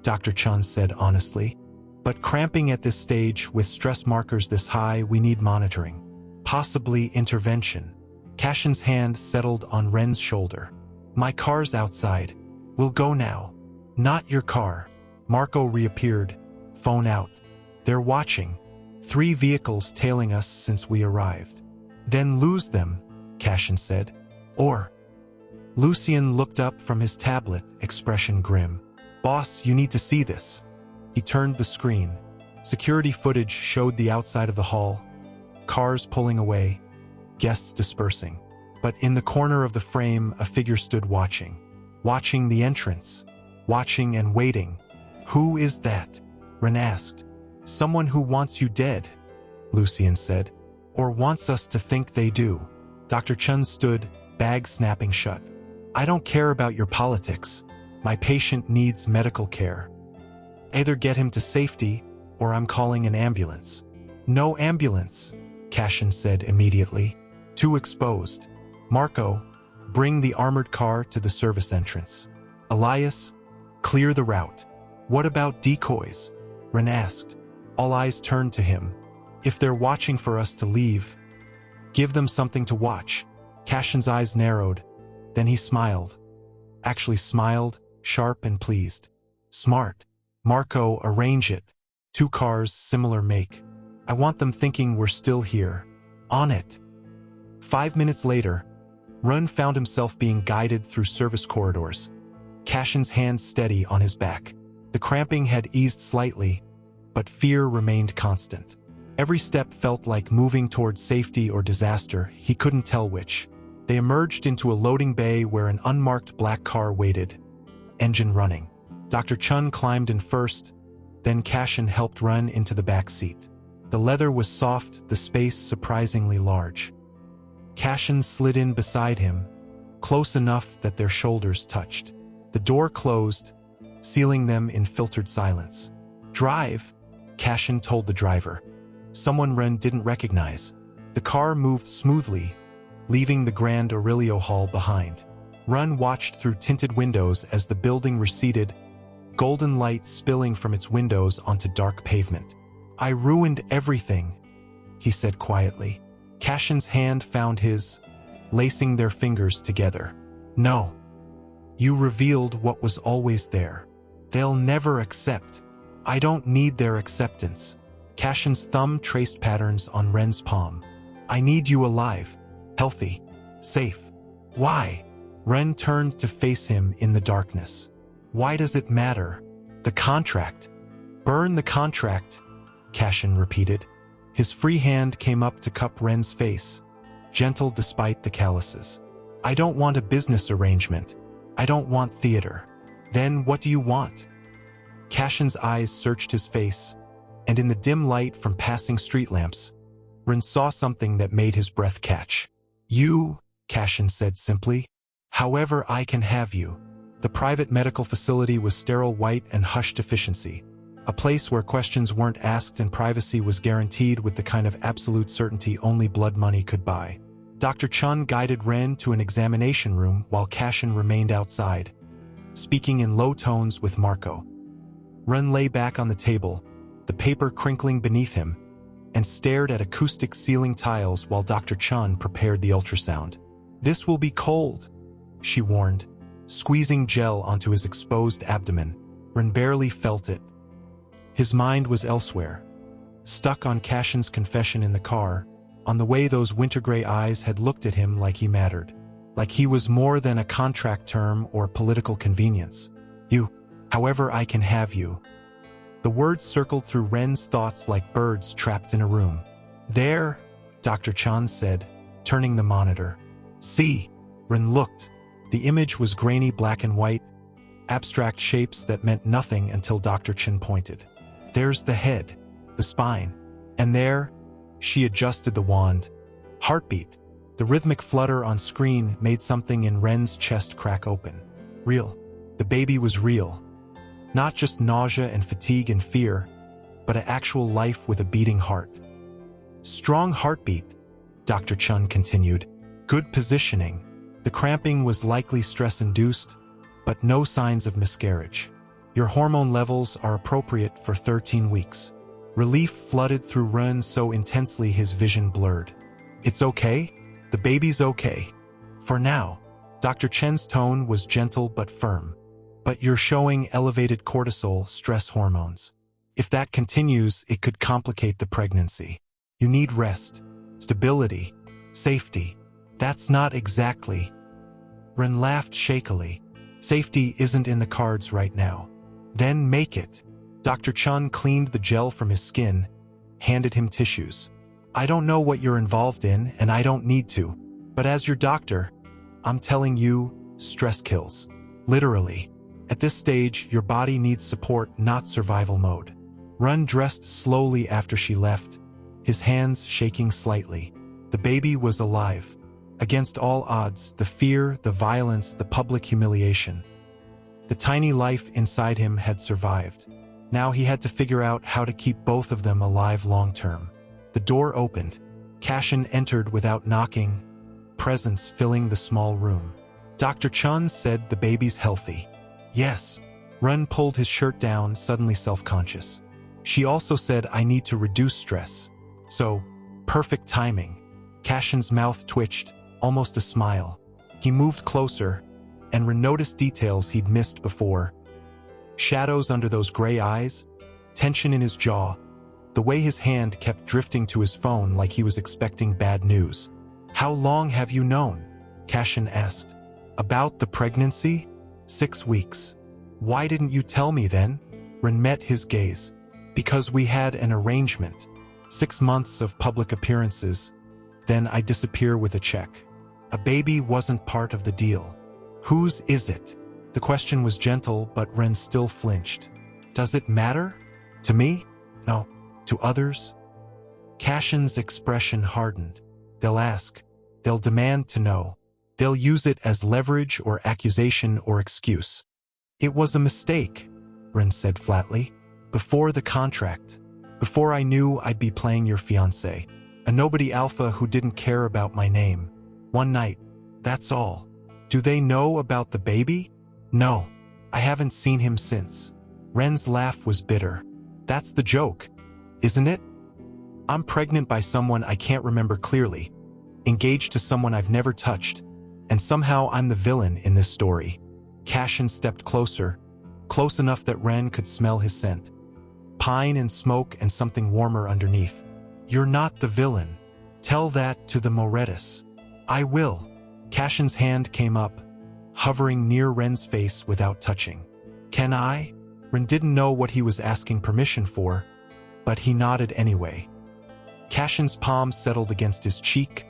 Dr. Chun said honestly. But cramping at this stage with stress markers this high, we need monitoring. Possibly intervention. Cassian's hand settled on Ren's shoulder. My car's outside. We'll go now. Not your car. Marco reappeared, phone out. They're watching. 3 vehicles tailing us since we arrived. Then lose them, Cassian said. Or. Lucien looked up from his tablet, expression grim. Boss, you need to see this. He turned the screen. Security footage showed the outside of the hall. Cars pulling away, guests dispersing. But in the corner of the frame, a figure stood watching. Watching the entrance. Watching and waiting. Who is that? Ren asked. Someone who wants you dead, Lucien said. Or wants us to think they do. Dr. Chun stood, bag snapping shut. I don't care about your politics. My patient needs medical care. Either get him to safety, or I'm calling an ambulance. No ambulance, Cassian said immediately. Too exposed. Marco, bring the armored car to the service entrance. Elias, clear the route. What about decoys? Ren asked. All eyes turned to him. If they're watching for us to leave, give them something to watch. Cassian's eyes narrowed. Then he smiled. Actually smiled, sharp and pleased. Smart. Marco, arrange it. 2 cars, similar make. I want them thinking we're still here. On it. 5 minutes later, Ren found himself being guided through service corridors. Cassian's hands steady on his back. The cramping had eased slightly, but fear remained constant. Every step felt like moving towards safety or disaster, he couldn't tell which. They emerged into a loading bay where an unmarked black car waited, engine running. Dr. Chun climbed in first, then Cassian helped Ren into the back seat. The leather was soft, the space surprisingly large. Cassian slid in beside him, close enough that their shoulders touched. The door closed, sealing them in filtered silence. Drive, Cassian told the driver. Someone Ren didn't recognize. The car moved smoothly, leaving the Grand Aurelio Hall behind. Ren watched through tinted windows as the building receded, golden light spilling from its windows onto dark pavement. I ruined everything, he said quietly. Cassian's hand found his, lacing their fingers together. No. You revealed what was always there. They'll never accept. I don't need their acceptance. Cassian's thumb traced patterns on Ren's palm. I need you alive, healthy, safe. Why? Ren turned to face him in the darkness. Why does it matter? The contract. Burn the contract, Cassian repeated. His free hand came up to cup Ren's face, gentle despite the calluses. I don't want a business arrangement. I don't want theater. Then what do you want? Cassian's eyes searched his face, and in the dim light from passing street lamps, Ren saw something that made his breath catch. You, Cassian said simply. However I can have you. The private medical facility was sterile white and hushed efficiency. A place where questions weren't asked and privacy was guaranteed with the kind of absolute certainty only blood money could buy. Dr. Chun guided Ren to an examination room while Cassian remained outside, speaking in low tones with Marco. Ren lay back on the table, the paper crinkling beneath him, and stared at acoustic ceiling tiles while Dr. Chun prepared the ultrasound. "This will be cold," she warned, squeezing gel onto his exposed abdomen. Ren barely felt it. His mind was elsewhere, stuck on Cassian's confession in the car, on the way those winter-gray eyes had looked at him like he mattered, like he was more than a contract term or political convenience. "You, however I can have you." The words circled through Ren's thoughts like birds trapped in a room. "There," Dr. Chan said, turning the monitor. "See." Ren looked. The image was grainy black and white, abstract shapes that meant nothing until Dr. Chan pointed. "There's the head, the spine, and there," she adjusted the wand. "Heartbeat." The rhythmic flutter on screen made something in Ren's chest crack open. Real. The baby was real. Not just nausea and fatigue and fear, but an actual life with a beating heart. "Strong heartbeat," Dr. Chun continued. "Good positioning. The cramping was likely stress-induced, but no signs of miscarriage. Your hormone levels are appropriate for 13 weeks. Relief flooded through Ren so intensely his vision blurred. "It's okay? The baby's okay. For now." Dr. Chen's tone was gentle but firm. "But you're showing elevated cortisol, stress hormones. If that continues, it could complicate the pregnancy. You need rest, stability, safety." "That's not exactly." Ren laughed shakily. "Safety isn't in the cards right now." "Then make it." Dr. Chun cleaned the gel from his skin, handed him tissues. "I don't know what you're involved in, and I don't need to. But as your doctor, I'm telling you, stress kills. Literally. At this stage, your body needs support, not survival mode." Ren dressed slowly after she left, his hands shaking slightly. The baby was alive. Against all odds, the fear, the violence, the public humiliation. The tiny life inside him had survived. Now he had to figure out how to keep both of them alive long-term. The door opened. Cassian entered without knocking, presence filling the small room. Dr. Chun said the baby's healthy. "Yes." Ren pulled his shirt down, suddenly self-conscious. "She also said I need to reduce stress. So, perfect timing." Cassian's mouth twitched, almost a smile. He moved closer, and Ren noticed details he'd missed before. Shadows under those gray eyes, tension in his jaw, the way his hand kept drifting to his phone like he was expecting bad news. "How long have you known?" Cassian asked. "About the pregnancy?" 6 weeks. "Why didn't you tell me then?" Ren met his gaze. "Because we had an arrangement. 6 months of public appearances. Then I disappear with a check. A baby wasn't part of the deal." "Whose is it?" The question was gentle, but Ren still flinched. "Does it matter? To me? No. To others?" Cassian's expression hardened. "They'll ask. They'll demand to know. They'll use it as leverage or accusation or excuse." "It was a mistake," Ren said flatly. "Before the contract. Before I knew I'd be playing your fiancé. A nobody alpha who didn't care about my name. One night. That's all." "Do they know about the baby?" "No. I haven't seen him since." Ren's laugh was bitter. "That's the joke, isn't it? I'm pregnant by someone I can't remember clearly, engaged to someone I've never touched, and somehow I'm the villain in this story." Cassian stepped closer, close enough that Ren could smell his scent. Pine and smoke and something warmer underneath. "You're not the villain. Tell that to the Moretus." "I will." Cassian's hand came up, hovering near Ren's face without touching. "Can I?" Ren didn't know what he was asking permission for, but he nodded anyway. Cassian's palm settled against his cheek,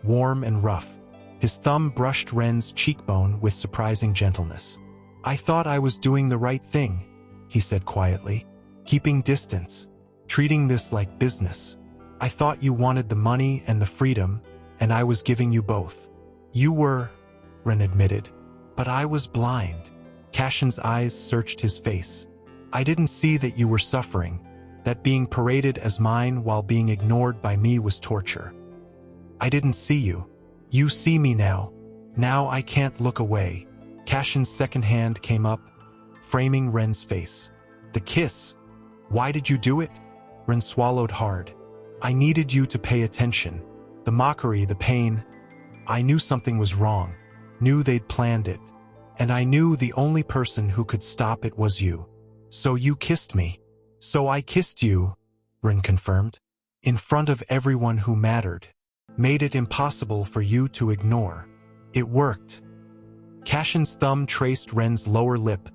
warm and rough. His thumb brushed Ren's cheekbone with surprising gentleness. "I thought I was doing the right thing," he said quietly. "Keeping distance, treating this like business. I thought you wanted the money and the freedom, and I was giving you both." "You were," Ren admitted, "but I was blind." Cassian's eyes searched his face. "I didn't see that you were suffering, that being paraded as mine while being ignored by me was torture. I didn't see you. You see me now. Now I can't look away." Cassian's second hand came up, framing Ren's face. The kiss. Why did you do it? Ren swallowed hard. I needed you to pay attention. The mockery, the pain. I knew something was wrong. Knew they'd planned it. And I knew the only person who could stop it was you. So you kissed me. So I kissed you, Ren confirmed. In front of everyone who mattered. Made it impossible for you to ignore. It worked. Cassian's thumb traced Ren's lower lip,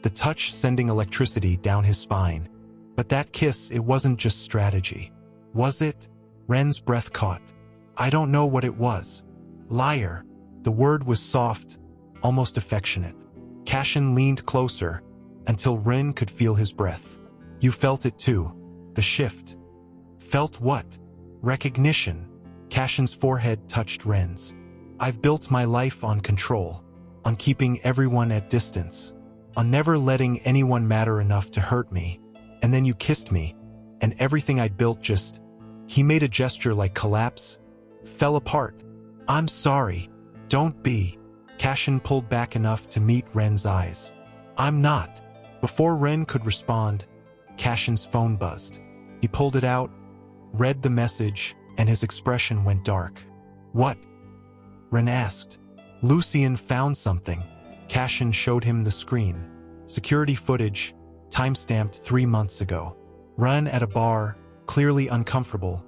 the touch sending electricity down his spine. But that kiss, it wasn't just strategy. Was it? Ren's breath caught. I don't know what it was. Liar. The word was soft, almost affectionate. Cassian leaned closer, until Ren could feel his breath. You felt it too. The shift. Felt what? Recognition. Cassian's forehead touched Ren's. I've built my life on control, on keeping everyone at distance, on never letting anyone matter enough to hurt me. And then you kissed me, and everything I'd built just... He made a gesture like collapse. Fell apart. I'm sorry. Don't be. Cassian pulled back enough to meet Ren's eyes. I'm not. Before Ren could respond, Cassian's phone buzzed. He pulled it out, read the message, and his expression went dark. What? Ren asked. Lucian found something. Cassian showed him the screen. Security footage, timestamped 3 months ago. Ren at a bar, clearly uncomfortable,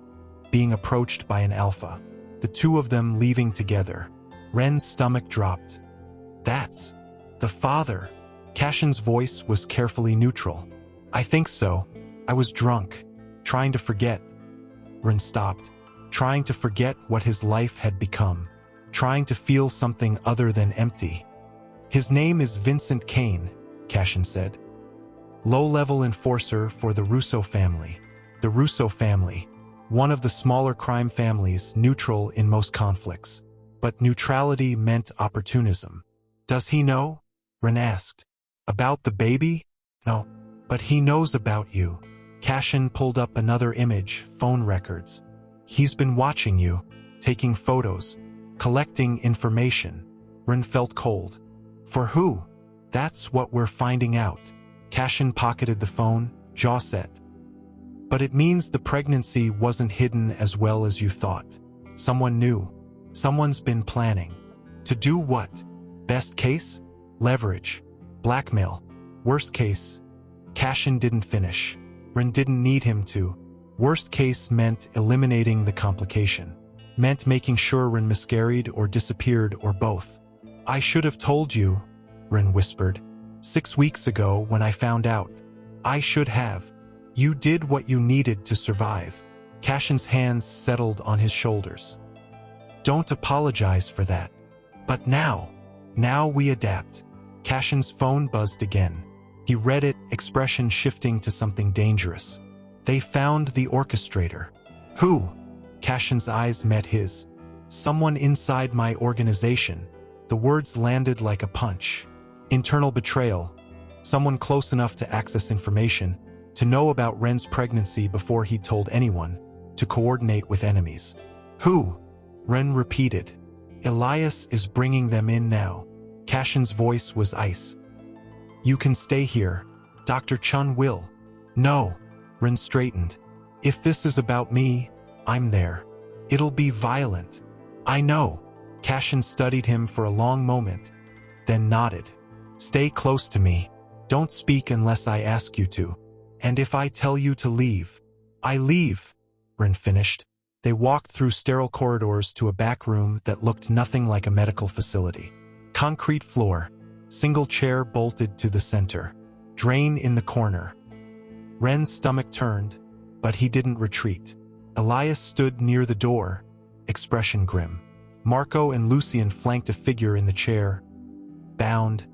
being approached by an alpha. The two of them leaving together. Ren's stomach dropped. That's the father. Cassian's voice was carefully neutral. I think so. I was drunk, trying to forget. Ren stopped, trying to forget what his life had become, trying to feel something other than empty. His name is Vincent Kane, Cassian said. Low-level enforcer for the Russo family. The Russo family, one of the smaller crime families neutral in most conflicts. But neutrality meant opportunism. Does he know? Ren asked. About the baby? No, but he knows about you. Cassian pulled up another image, phone records. He's been watching you, taking photos, collecting information. Ren felt cold. For who? That's what we're finding out. Cassian pocketed the phone, jaw set. But it means the pregnancy wasn't hidden as well as you thought. Someone knew. Someone's been planning. To do what? Best case? Leverage. Blackmail. Worst case? Cassian didn't finish. Ren didn't need him to. Worst case meant eliminating the complication. Meant making sure Ren miscarried or disappeared or both. I should have told you, Ren whispered. 6 weeks ago when I found out. I should have. You did what you needed to survive. Cassian's hands settled on his shoulders. Don't apologize for that. But now we adapt. Cassian's phone buzzed again. He read it, expression shifting to something dangerous. They found the orchestrator. Who? Cassian's eyes met his. Someone inside my organization. The words landed like a punch. Internal betrayal. Someone close enough to access information, to know about Ren's pregnancy before he told anyone, to coordinate with enemies. Who? Ren repeated. Elias is bringing them in now. Cassian's voice was ice. You can stay here. Dr. Chun will. No. Ren straightened. If this is about me, I'm there. It'll be violent. I know. Cassian studied him for a long moment, then nodded. Stay close to me. Don't speak unless I ask you to. And if I tell you to leave, I leave, Ren finished. They walked through sterile corridors to a back room that looked nothing like a medical facility. Concrete floor, single chair bolted to the center, drain in the corner. Ren's stomach turned, but he didn't retreat. Elias stood near the door, expression grim. Marco and Lucian flanked a figure in the chair, bound,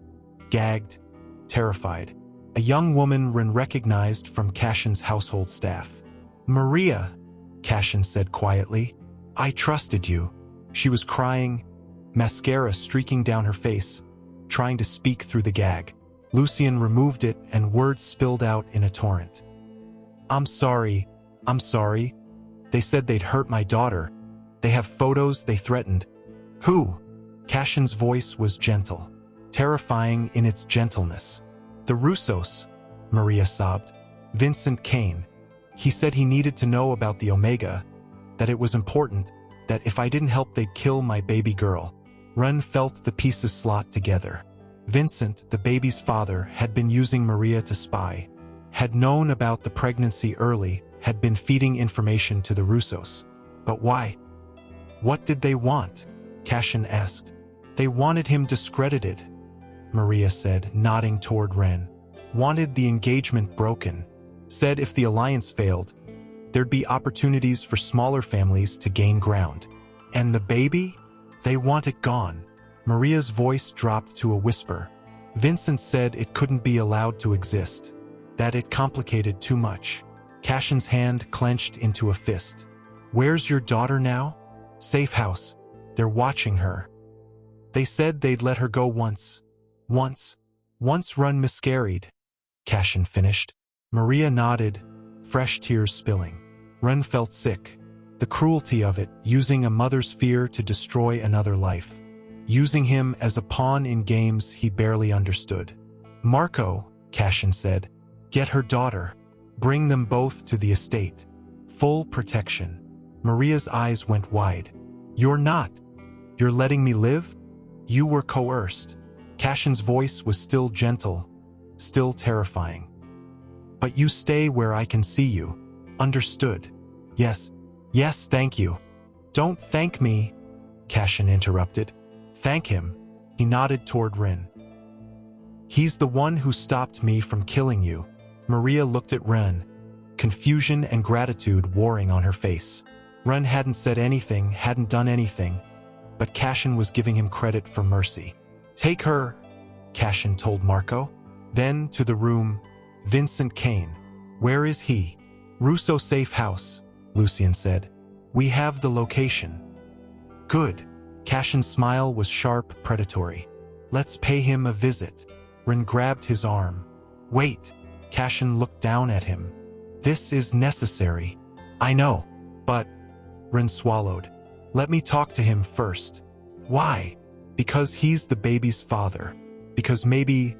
gagged, terrified. A young woman Ren recognized from Cassian's household staff. Maria, Cassian said quietly. I trusted you. She was crying, mascara streaking down her face, trying to speak through the gag. Lucian removed it and words spilled out in a torrent. I'm sorry. They said they'd hurt my daughter. They have photos, they threatened. Who? Cassian's voice was gentle, terrifying in its gentleness. The Russos. Maria sobbed. Vincent Kane. He said he needed to know about the Omega, that it was important, that if I didn't help they'd kill my baby girl. Ren felt the pieces slot together. Vincent, the baby's father, had been using Maria to spy, had known about the pregnancy early, had been feeding information to the Russos. But why? What did they want? Cassian asked. They wanted him discredited, Maria said, nodding toward Ren. Wanted the engagement broken. Said if the alliance failed, there'd be opportunities for smaller families to gain ground. And the baby? They want it gone. Maria's voice dropped to a whisper. Vincent said it couldn't be allowed to exist, that it complicated too much. Cassian's hand clenched into a fist. Where's your daughter now? Safe house. They're watching her. They said they'd let her go once. Once Ren miscarried. Cassian finished. Maria nodded, fresh tears spilling. Ren felt sick. The cruelty of it, using a mother's fear to destroy another life. Using him as a pawn in games he barely understood. Marco, Cassian said, get her daughter. Bring them both to the estate. Full protection. Maria's eyes went wide. You're not. You're letting me live? You were coerced. Cassian's voice was still gentle, still terrifying. But you stay where I can see you. Understood. Yes, thank you. Don't thank me, Cassian interrupted. Thank him. He nodded toward Ren. He's the one who stopped me from killing you. Maria looked at Ren, confusion and gratitude warring on her face. Ren hadn't said anything, hadn't done anything, but Cassian was giving him credit for mercy. Take her, Cassian told Marco. Then to the room. Vincent Kane. Where is he? Russo safe house, Lucien said. We have the location. Good. Cassian's smile was sharp, predatory. Let's pay him a visit. Ren grabbed his arm. Wait. Cassian looked down at him. This is necessary. I know, but... Ren swallowed. Let me talk to him first. Why? Because he's the baby's father. Because maybe...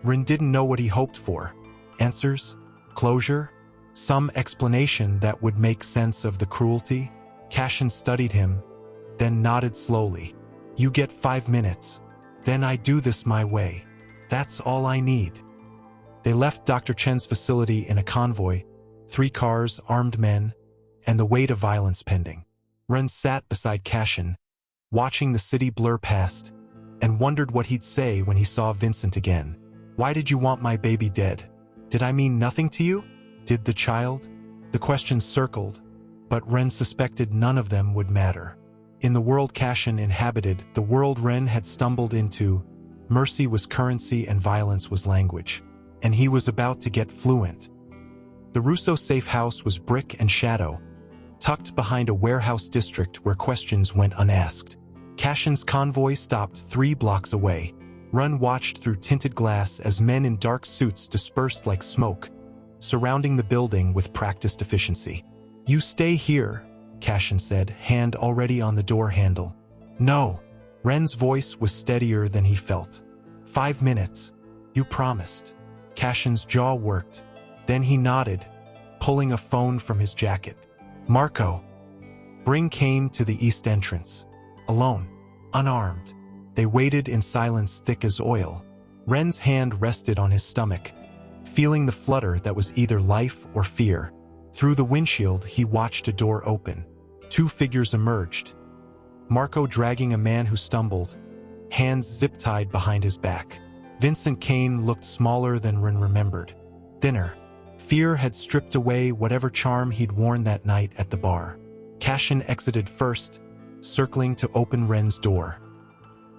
Ren didn't know what he hoped for. Answers? Closure? Some explanation that would make sense of the cruelty? Cassian studied him, then nodded slowly. You get 5 minutes. Then I do this my way. That's all I need. They left Dr. Chen's facility in a convoy, 3 cars, armed men, and the weight of violence pending. Ren sat beside Cassian, watching the city blur past, and wondered what he'd say when he saw Vincent again. Why did you want my baby dead? Did I mean nothing to you? Did the child? The questions circled, but Ren suspected none of them would matter. In the world Cassian inhabited, the world Ren had stumbled into, mercy was currency and violence was language. And he was about to get fluent. The Russo safe house was brick and shadow, tucked behind a warehouse district where questions went unasked. Cassian's convoy stopped 3 blocks away. Ren watched through tinted glass as men in dark suits dispersed like smoke, surrounding the building with practiced efficiency. You stay here, Cassian said, hand already on the door handle. No. Ren's voice was steadier than he felt. 5 minutes. You promised. Cassian's jaw worked. Then he nodded, pulling a phone from his jacket. Marco. Bring Kane to the east entrance. Alone. Unarmed. They waited in silence thick as oil. Ren's hand rested on his stomach, feeling the flutter that was either life or fear. Through the windshield, he watched a door open. 2 figures emerged. Marco dragging a man who stumbled, hands zip-tied behind his back. Vincent Kane looked smaller than Ren remembered. Thinner. Fear had stripped away whatever charm he'd worn that night at the bar. Cassian exited first, circling to open Ren's door.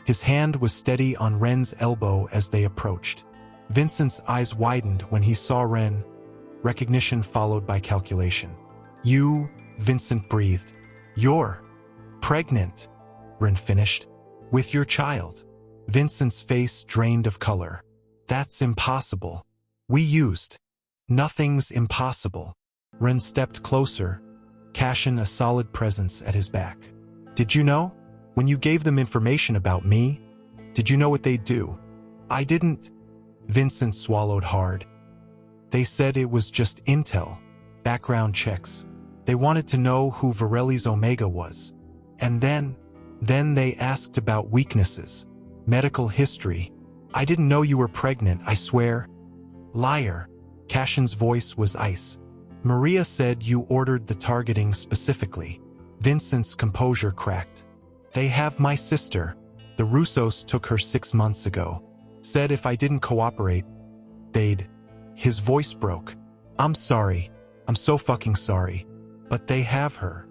His hand was steady on Ren's elbow as they approached. Vincent's eyes widened when he saw Ren, recognition followed by calculation. You, Vincent breathed. You're pregnant, Ren finished. With your child. Vincent's face drained of color. That's impossible. We used. Nothing's impossible. Ren stepped closer, Cassian a solid presence at his back. Did you know? When you gave them information about me, did you know what they'd do? I didn't. Vincent swallowed hard. They said it was just intel, background checks. They wanted to know who Virelli's Omega was. And then they asked about weaknesses, medical history. I didn't know you were pregnant, I swear. Liar. Cassian's voice was ice. Maria said you ordered the targeting specifically. Vincent's composure cracked. They have my sister. The Russos took her 6 months ago. Said if I didn't cooperate, they'd... His voice broke. I'm sorry. I'm so fucking sorry. But they have her.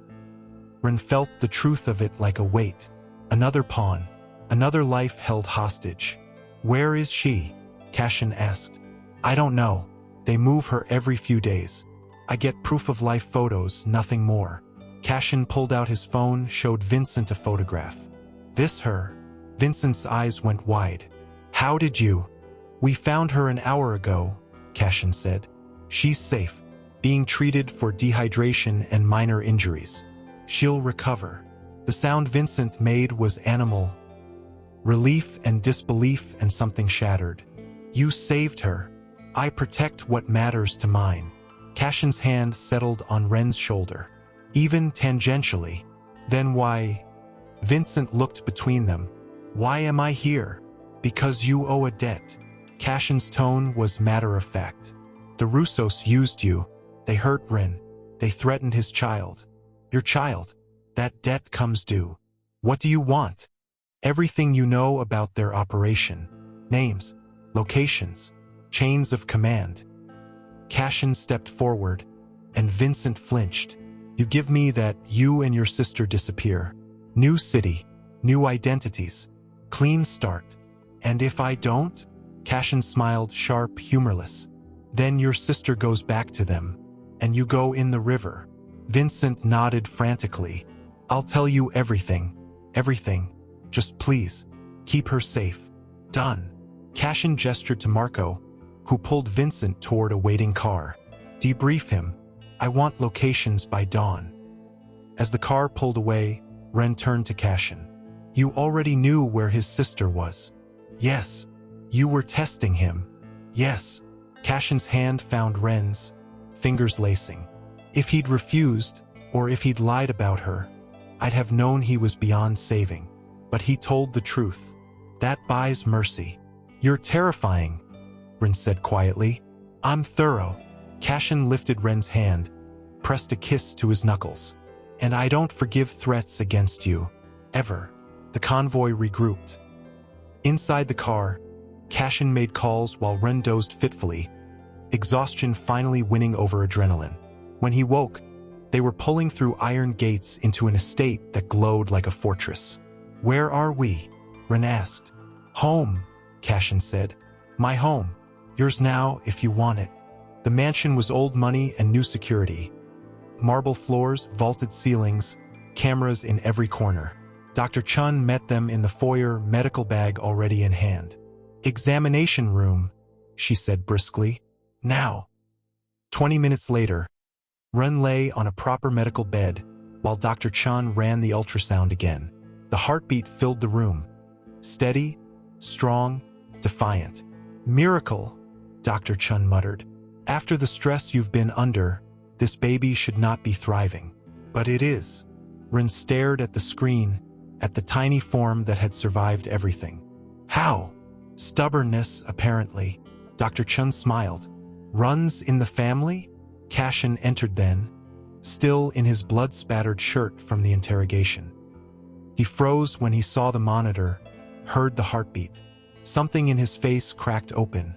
Ren felt the truth of it like a weight. Another pawn. Another life held hostage. Where is she? Cassian asked. I don't know. They move her every few days. I get proof of life photos, nothing more. Cassian pulled out his phone, showed Vincent a photograph. This her? Vincent's eyes went wide. How did you? We found her an hour ago, Cassian said. She's safe, being treated for dehydration and minor injuries. She'll recover. The sound Vincent made was animal. Relief and disbelief and something shattered. You saved her. I protect what matters to mine. Cassian's hand settled on Ren's shoulder. Even tangentially. Then why? Vincent looked between them. Why am I here? Because you owe a debt. Cassian's tone was matter-of-fact. The Russos used you. They hurt Ren. They threatened his child. Your child. That debt comes due. What do you want? Everything you know about their operation. Names, locations, chains of command. Cassian stepped forward, and Vincent flinched. You give me that, you and your sister disappear. New city, new identities, clean start. And if I don't? Cassian smiled, sharp, humorless. Then your sister goes back to them, and you go in the river. Vincent nodded frantically. I'll tell you everything. Everything. Just please, keep her safe. Done. Cassian gestured to Marco, who pulled Vincent toward a waiting car. Debrief him. I want locations by dawn. As the car pulled away, Ren turned to Cassian. You already knew where his sister was. Yes. You were testing him. Yes. Cassian's hand found Ren's, fingers lacing. If he'd refused, or if he'd lied about her, I'd have known he was beyond saving. But he told the truth. That buys mercy. You're terrifying, Ren said quietly. I'm thorough. Cassian lifted Ren's hand, pressed a kiss to his knuckles. And I don't forgive threats against you. Ever. The convoy regrouped. Inside the car, Cassian made calls while Ren dozed fitfully, exhaustion finally winning over adrenaline. When he woke, they were pulling through iron gates into an estate that glowed like a fortress. Where are we? Ren asked. Home, Cassian said. My home. Yours now if you want it. The mansion was old money and new security. Marble floors, vaulted ceilings, cameras in every corner. Dr. Chun met them in the foyer, medical bag already in hand. Examination room, she said briskly. Now. 20 minutes later, Ren lay on a proper medical bed while Dr. Chun ran the ultrasound again. The heartbeat filled the room. Steady, strong, defiant. Miracle, Dr. Chun muttered. After the stress you've been under, this baby should not be thriving. But it is. Ren stared at the screen, at the tiny form that had survived everything. How? Stubbornness, apparently. Dr. Chun smiled. Runs in the family? Cassian entered then, still in his blood-spattered shirt from the interrogation. He froze when he saw the monitor, heard the heartbeat. Something in his face cracked open.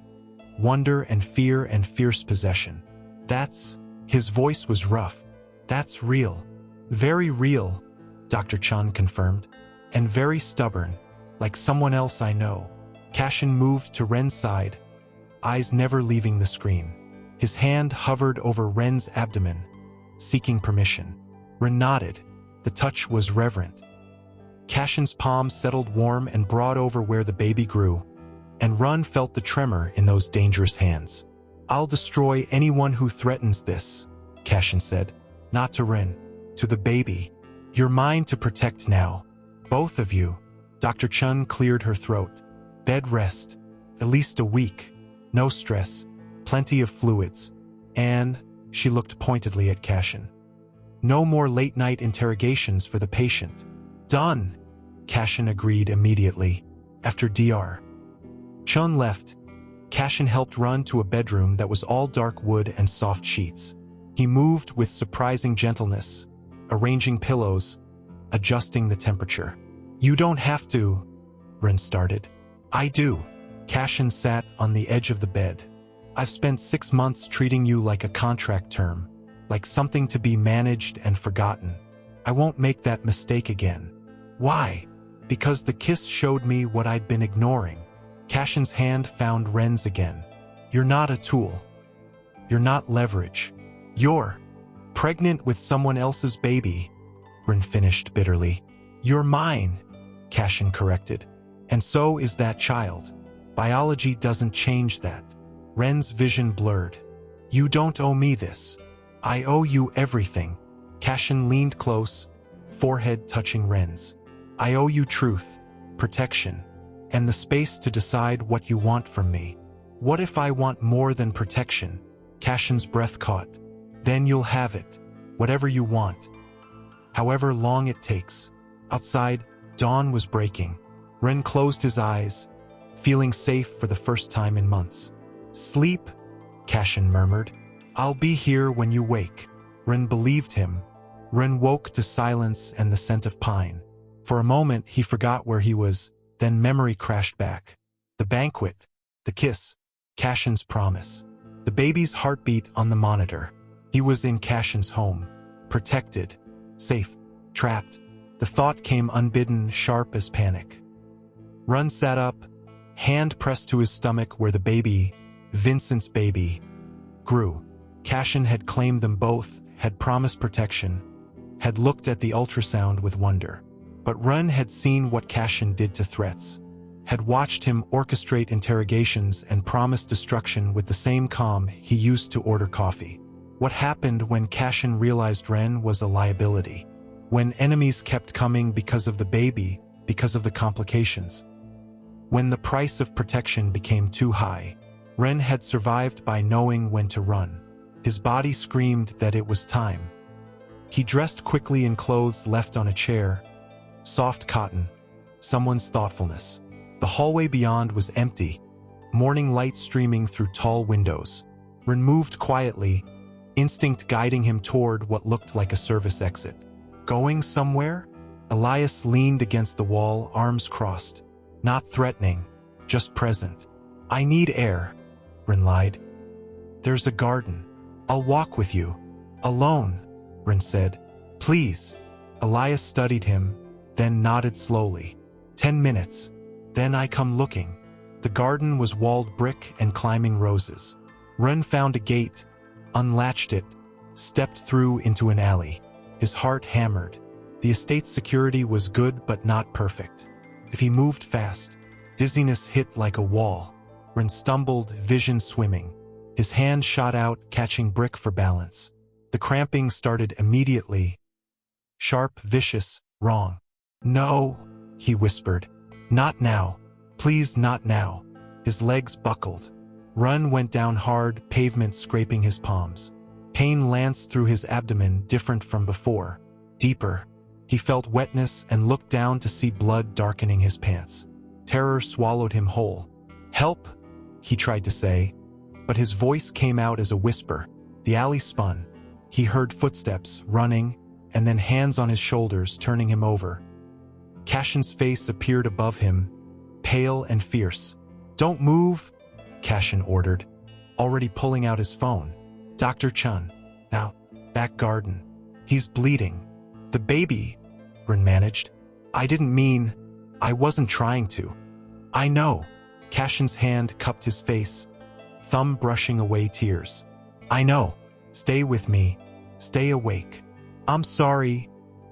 Wonder and fear and fierce possession. That's... His voice was rough. That's real. Very real, Dr. Chun confirmed. And very stubborn, like someone else I know. Cassian moved to Ren's side, eyes never leaving the screen. His hand hovered over Ren's abdomen, seeking permission. Ren nodded. The touch was reverent. Cassian's palm settled warm and broad over where the baby grew, and Ren felt the tremor in those dangerous hands. I'll destroy anyone who threatens this, Cassian said. Not to Ren, to the baby. You're mine to protect now. Both of you. Dr. Chun cleared her throat. Bed rest. At least a week. No stress. plenty of fluids, and she looked pointedly at Cassian. No more late-night interrogations for the patient. Done, Cassian agreed immediately. After Dr. Chun left, Cassian helped run to a bedroom that was all dark wood and soft sheets. He moved with surprising gentleness, arranging pillows, adjusting the temperature. You don't have to, Ren started. I do. Cassian sat on the edge of the bed. I've spent 6 months treating you like a contract term, like something to be managed and forgotten. I won't make that mistake again. Why? Because the kiss showed me what I'd been ignoring. Cassian's hand found Ren's again. You're not a tool. You're not leverage. You're pregnant with someone else's baby, Ren finished bitterly. You're mine, Cassian corrected. And so is that child. Biology doesn't change that. Ren's vision blurred. You don't owe me this. I owe you everything. Cassian leaned close, forehead touching Ren's. I owe you truth, protection, and the space to decide what you want from me. What if I want more than protection? Cassian's breath caught. Then you'll have it, whatever you want. However long it takes. Outside, dawn was breaking. Ren closed his eyes, feeling safe for the first time in months. Sleep, Cassian murmured. I'll be here when you wake. Ren believed him. Ren woke to silence and the scent of pine. For a moment, he forgot where he was, then memory crashed back. The banquet, the kiss, Cassian's promise, the baby's heartbeat on the monitor. He was in Cassian's home, protected, safe, trapped. The thought came unbidden, sharp as panic. Ren sat up, hand pressed to his stomach where the baby, Vincent's baby, grew. Cassian had claimed them both, had promised protection, had looked at the ultrasound with wonder. But Ren had seen what Cassian did to threats, had watched him orchestrate interrogations and promise destruction with the same calm he used to order coffee. What happened when Cassian realized Ren was a liability? When enemies kept coming because of the baby, because of the complications? When the price of protection became too high? Ren had survived by knowing when to run. His body screamed that it was time. He dressed quickly in clothes left on a chair, soft cotton, someone's thoughtfulness. The hallway beyond was empty, morning light streaming through tall windows. Ren moved quietly, instinct guiding him toward what looked like a service exit. Going somewhere? Elias leaned against the wall, arms crossed. Not threatening, just present. I need air, Ren lied. There's a garden. I'll walk with you. Alone, Ren said. Please. Elias studied him, then nodded slowly. 10 minutes. Then I come looking. The garden was walled brick and climbing roses. Ren found a gate, unlatched it, stepped through into an alley. His heart hammered. The estate's security was good but not perfect. If he moved fast, dizziness hit like a wall. Ren stumbled, vision swimming. His hand shot out, catching brick for balance. The cramping started immediately. Sharp, vicious, wrong. No, he whispered. Not now. Please, not now. His legs buckled. Ren went down hard, pavement scraping his palms. Pain lanced through his abdomen, different from before. Deeper. He felt wetness and looked down to see blood darkening his pants. Terror swallowed him whole. Help, he tried to say, but his voice came out as a whisper. The alley spun. He heard footsteps, running, and then hands on his shoulders, turning him over. Cassian's face appeared above him, pale and fierce. Don't move, Cassian ordered, already pulling out his phone. Dr. Chun. Now, back garden. He's bleeding. The baby, Ren managed. I didn't mean, I wasn't trying to. I know. Cassian's hand cupped his face, thumb brushing away tears. I know. Stay with me. Stay awake. I'm sorry,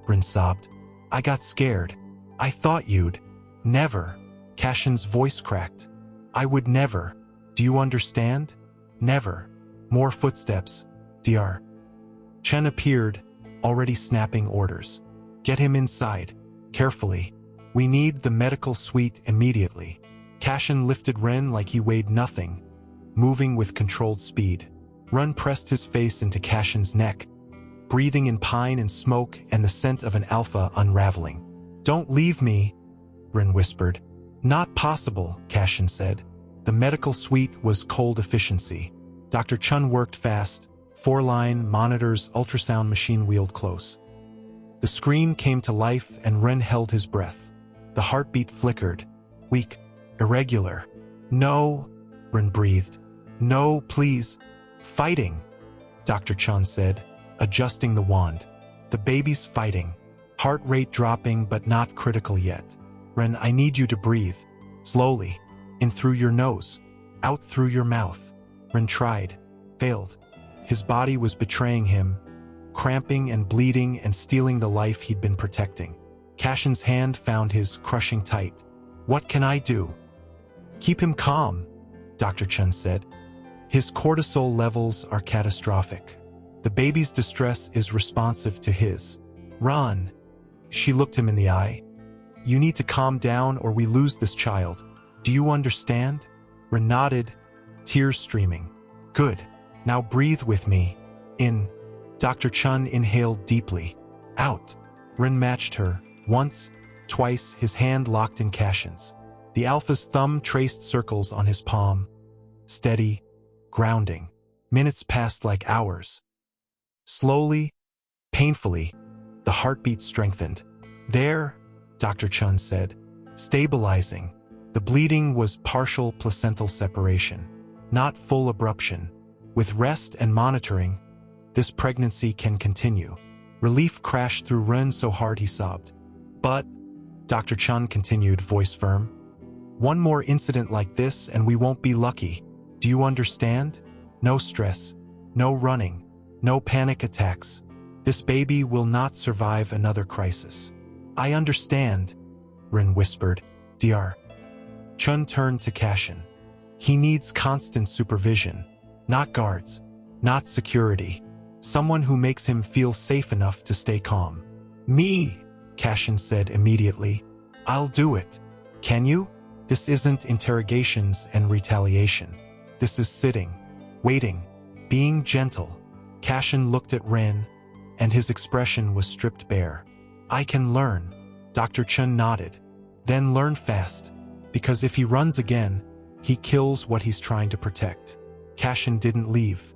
Ren sobbed. I got scared. I thought you'd. Never. Cassian's voice cracked. I would never. Do you understand? Never. More footsteps. Dr. Chen appeared, already snapping orders. Get him inside. Carefully. We need the medical suite immediately. Cassian lifted Ren like he weighed nothing, moving with controlled speed. Ren pressed his face into Cassian's neck, breathing in pine and smoke and the scent of an alpha unraveling. "Don't leave me," Ren whispered. "Not possible," Cassian said. The medical suite was cold efficiency. Dr. Chun worked fast, 4-line monitors, ultrasound machine wheeled close. The screen came to life and Ren held his breath. The heartbeat flickered, weak, irregular. "No," Ren breathed. "No, please." "Fighting," Dr. Chun said, adjusting the wand. "The baby's fighting. Heart rate dropping but not critical yet. Ren, I need you to breathe. Slowly. In through your nose. Out through your mouth." Ren tried. Failed. His body was betraying him, cramping and bleeding and stealing the life he'd been protecting. Cassian's hand found his, crushing tight. "What can I do?" "Keep him calm," Dr. Chun said. "His cortisol levels are catastrophic. The baby's distress is responsive to his." "Ron." She looked him in the eye. "You need to calm down or we lose this child. Do you understand?" Ren nodded, tears streaming. "Good. Now breathe with me. In." Dr. Chun inhaled deeply. "Out." Ren matched her, once, twice, his hand locked in Cassian's. The alpha's thumb traced circles on his palm. Steady, grounding. Minutes passed like hours. Slowly, painfully, the heartbeat strengthened. "There," Dr. Chun said, stabilizing. The bleeding was partial placental separation, not full abruption. With rest and monitoring, this pregnancy can continue. Relief crashed through Ren so hard he sobbed. "But," Dr. Chun continued, voice firm, "one more incident like this and we won't be lucky. Do you understand? No stress, no running, no panic attacks. This baby will not survive another crisis." "I understand," Ren whispered. "Dr. Chun turned to Cassian. "He needs constant supervision. Not guards, not security. Someone who makes him feel safe enough to stay calm." "Me," Cassian said immediately. "I'll do it." "Can you?" "This isn't interrogations and retaliation. This is sitting, waiting, being gentle." Cassian looked at Ren, and his expression was stripped bare. "I can learn." Dr. Chun nodded. "Then learn fast, because if he runs again, he kills what he's trying to protect." Cassian didn't leave.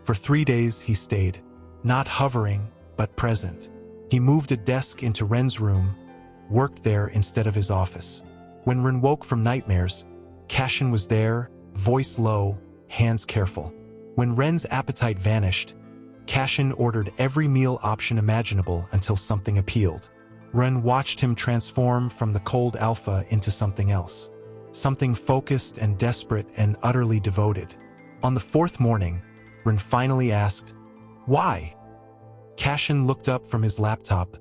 For 3 days he stayed, not hovering, but present. He moved a desk into Ren's room, worked there instead of his office. When Ren woke from nightmares, Cassian was there, voice low, hands careful. When Ren's appetite vanished, Cassian ordered every meal option imaginable until something appealed. Ren watched him transform from the cold alpha into something else. Something focused and desperate and utterly devoted. On the 4th morning, Ren finally asked, "Why?" Cassian looked up from his laptop,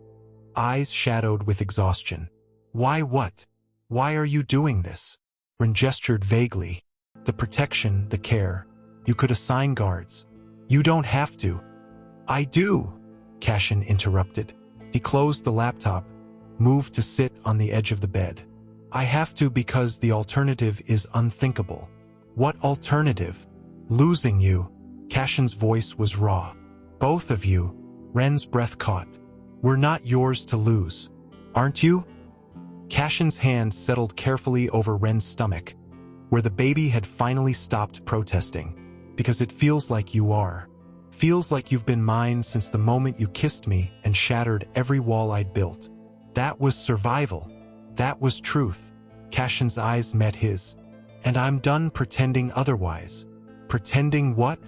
eyes shadowed with exhaustion. "Why what? Why are you doing this?" Ren gestured vaguely. "The protection, the care. You could assign guards. You don't have to." "I do," Cassian interrupted. He closed the laptop, moved to sit on the edge of the bed. "I have to because the alternative is unthinkable." "What alternative?" "Losing you." Cassian's voice was raw. "Both of you." Ren's breath caught. "We're not yours to lose. Aren't you?" Cassian's hand settled carefully over Ren's stomach, where the baby had finally stopped protesting. "Because it feels like you are. Feels like you've been mine since the moment you kissed me and shattered every wall I'd built. That was survival. That was truth." Cassian's eyes met his. "And I'm done pretending otherwise." "Pretending what?"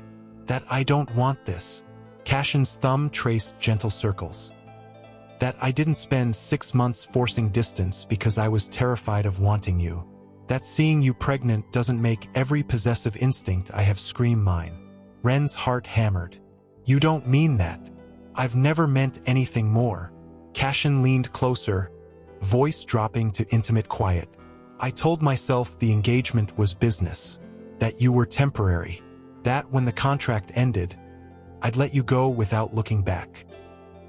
"That I don't want this." Cassian's thumb traced gentle circles. "That I didn't spend 6 months forcing distance because I was terrified of wanting you. That seeing you pregnant doesn't make every possessive instinct I have scream mine." Ren's heart hammered. "You don't mean that." "I've never meant anything more." Cassian leaned closer, voice dropping to intimate quiet. "I told myself the engagement was business. That you were temporary. That when the contract ended, I'd let you go without looking back.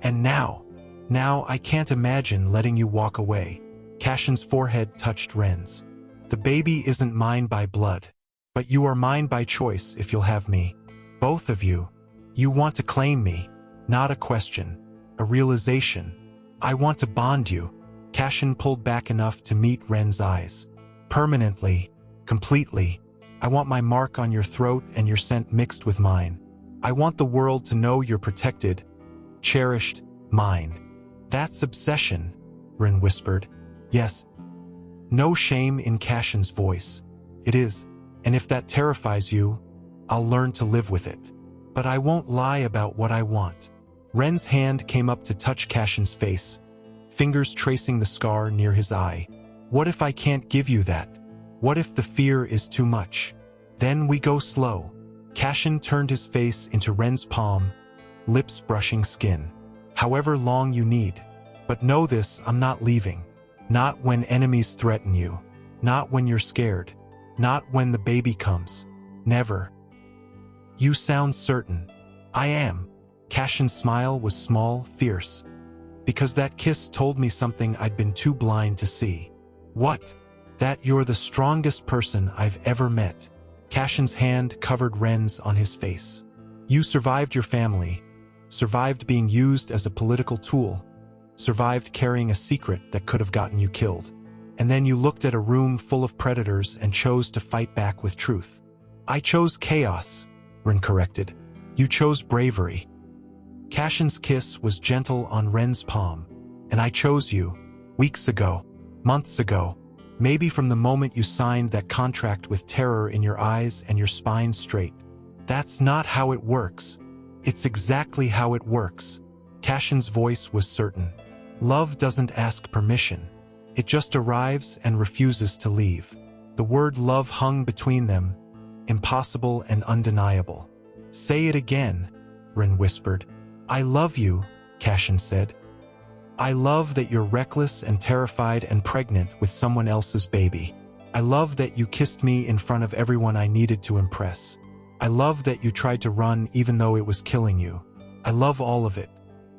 And now I can't imagine letting you walk away." Cassian's forehead touched Ren's. "The baby isn't mine by blood. But you are mine by choice if you'll have me. Both of you. You want to claim me. Not a question. A realization. I want to bond you. Cassian pulled back enough to meet Ren's eyes. Permanently. Completely. I want my mark on your throat and your scent mixed with mine. I want the world to know you're protected, cherished, mine. That's obsession, Ren whispered. Yes. No shame in Cassian's voice. It is, and if that terrifies you, I'll learn to live with it. But I won't lie about what I want. Ren's hand came up to touch Cassian's face, fingers tracing the scar near his eye. What if I can't give you that? What if the fear is too much? Then we go slow. Cassian turned his face into Ren's palm, lips brushing skin. However long you need. But know this, I'm not leaving. Not when enemies threaten you. Not when you're scared. Not when the baby comes. Never. You sound certain. I am. Cassian's smile was small, fierce. Because that kiss told me something I'd been too blind to see. What? That you're the strongest person I've ever met. Cassian's hand covered Ren's on his face. You survived your family. Survived being used as a political tool. Survived carrying a secret that could have gotten you killed. And then you looked at a room full of predators and chose to fight back with truth. I chose chaos, Ren corrected. You chose bravery. Cassian's kiss was gentle on Ren's palm. And I chose you. Weeks ago. Months ago. Maybe from the moment you signed that contract with terror in your eyes and your spine straight. That's not how it works. It's exactly how it works. Cassian's voice was certain. Love doesn't ask permission. It just arrives and refuses to leave. The word love hung between them, impossible and undeniable. Say it again, Ren whispered. I love you, Cassian said. I love that you're reckless and terrified and pregnant with someone else's baby. I love that you kissed me in front of everyone I needed to impress. I love that you tried to run even though it was killing you. I love all of it.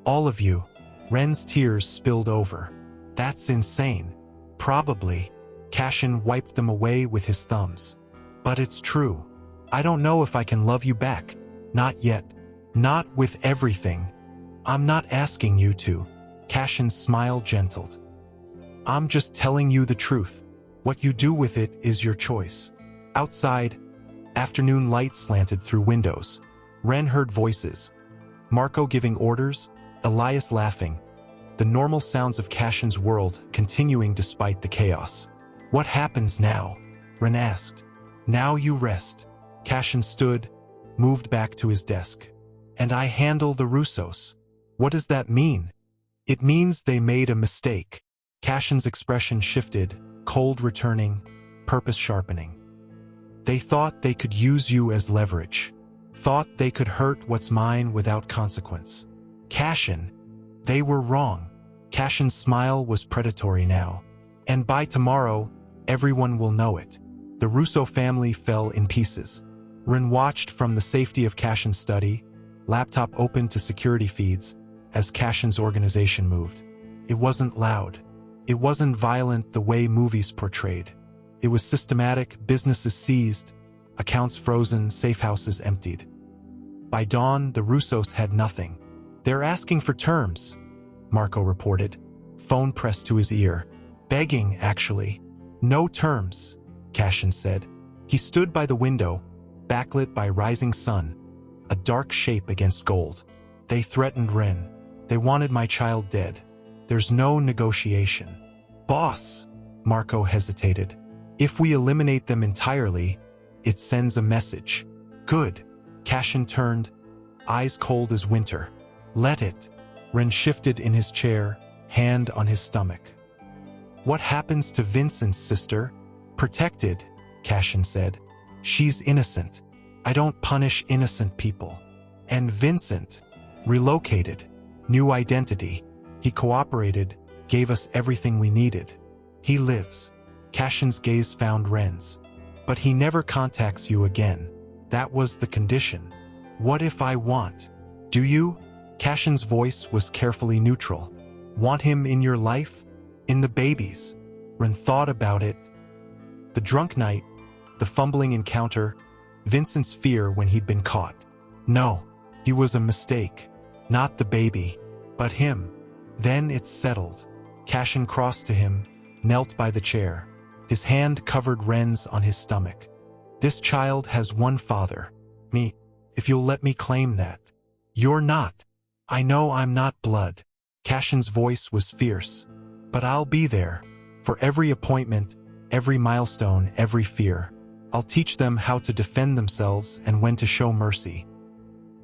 All of you. Ren's tears spilled over. That's insane. Probably. Cassian wiped them away with his thumbs. But it's true. I don't know if I can love you back. Not yet. Not with everything. I'm not asking you to. Cassian's smile gentled. I'm just telling you the truth. What you do with it is your choice. Outside, afternoon light slanted through windows. Ren heard voices. Marco giving orders, Elias laughing. The normal sounds of Cassian's world continuing despite the chaos. What happens now? Ren asked. Now you rest. Cassian stood, moved back to his desk. And I handle the Russos. What does that mean? It means they made a mistake. Cassian's expression shifted, cold returning, purpose sharpening. They thought they could use you as leverage. Thought they could hurt what's mine without consequence. Cassian, they were wrong. Cassian's smile was predatory now. And by tomorrow, everyone will know it. The Russo family fell in pieces. Ren watched from the safety of Cassian's study, laptop open to security feeds, as Cassian's organization moved. It wasn't loud. It wasn't violent the way movies portrayed. It was systematic, businesses seized, accounts frozen, safe houses emptied. By dawn, the Russos had nothing. They're asking for terms, Marco reported, phone pressed to his ear. Begging, actually. No terms, Cassian said. He stood by the window, backlit by rising sun, a dark shape against gold. They threatened Ren. They wanted my child dead. There's no negotiation. Boss, Marco hesitated. If we eliminate them entirely, it sends a message. Good. Cassian turned, eyes cold as winter. Let it. Ren shifted in his chair, hand on his stomach. What happens to Vincent's sister? Protected, Cassian said. She's innocent. I don't punish innocent people. And Vincent, relocated. New identity. He cooperated, gave us everything we needed. He lives. Cassian's gaze found Ren's. But he never contacts you again. That was the condition. What if I want? Do you? Cassian's voice was carefully neutral. Want him in your life? In the babies? Ren thought about it. The drunk night, the fumbling encounter, Vincent's fear when he'd been caught. No, he was a mistake. Not the baby, but him. Then it settled. Cassian crossed to him, knelt by the chair. His hand covered Ren's on his stomach. This child has one father. Me, if you'll let me claim that. You're not. I know I'm not blood. Cassian's voice was fierce. But I'll be there. For every appointment, every milestone, every fear. I'll teach them how to defend themselves and when to show mercy.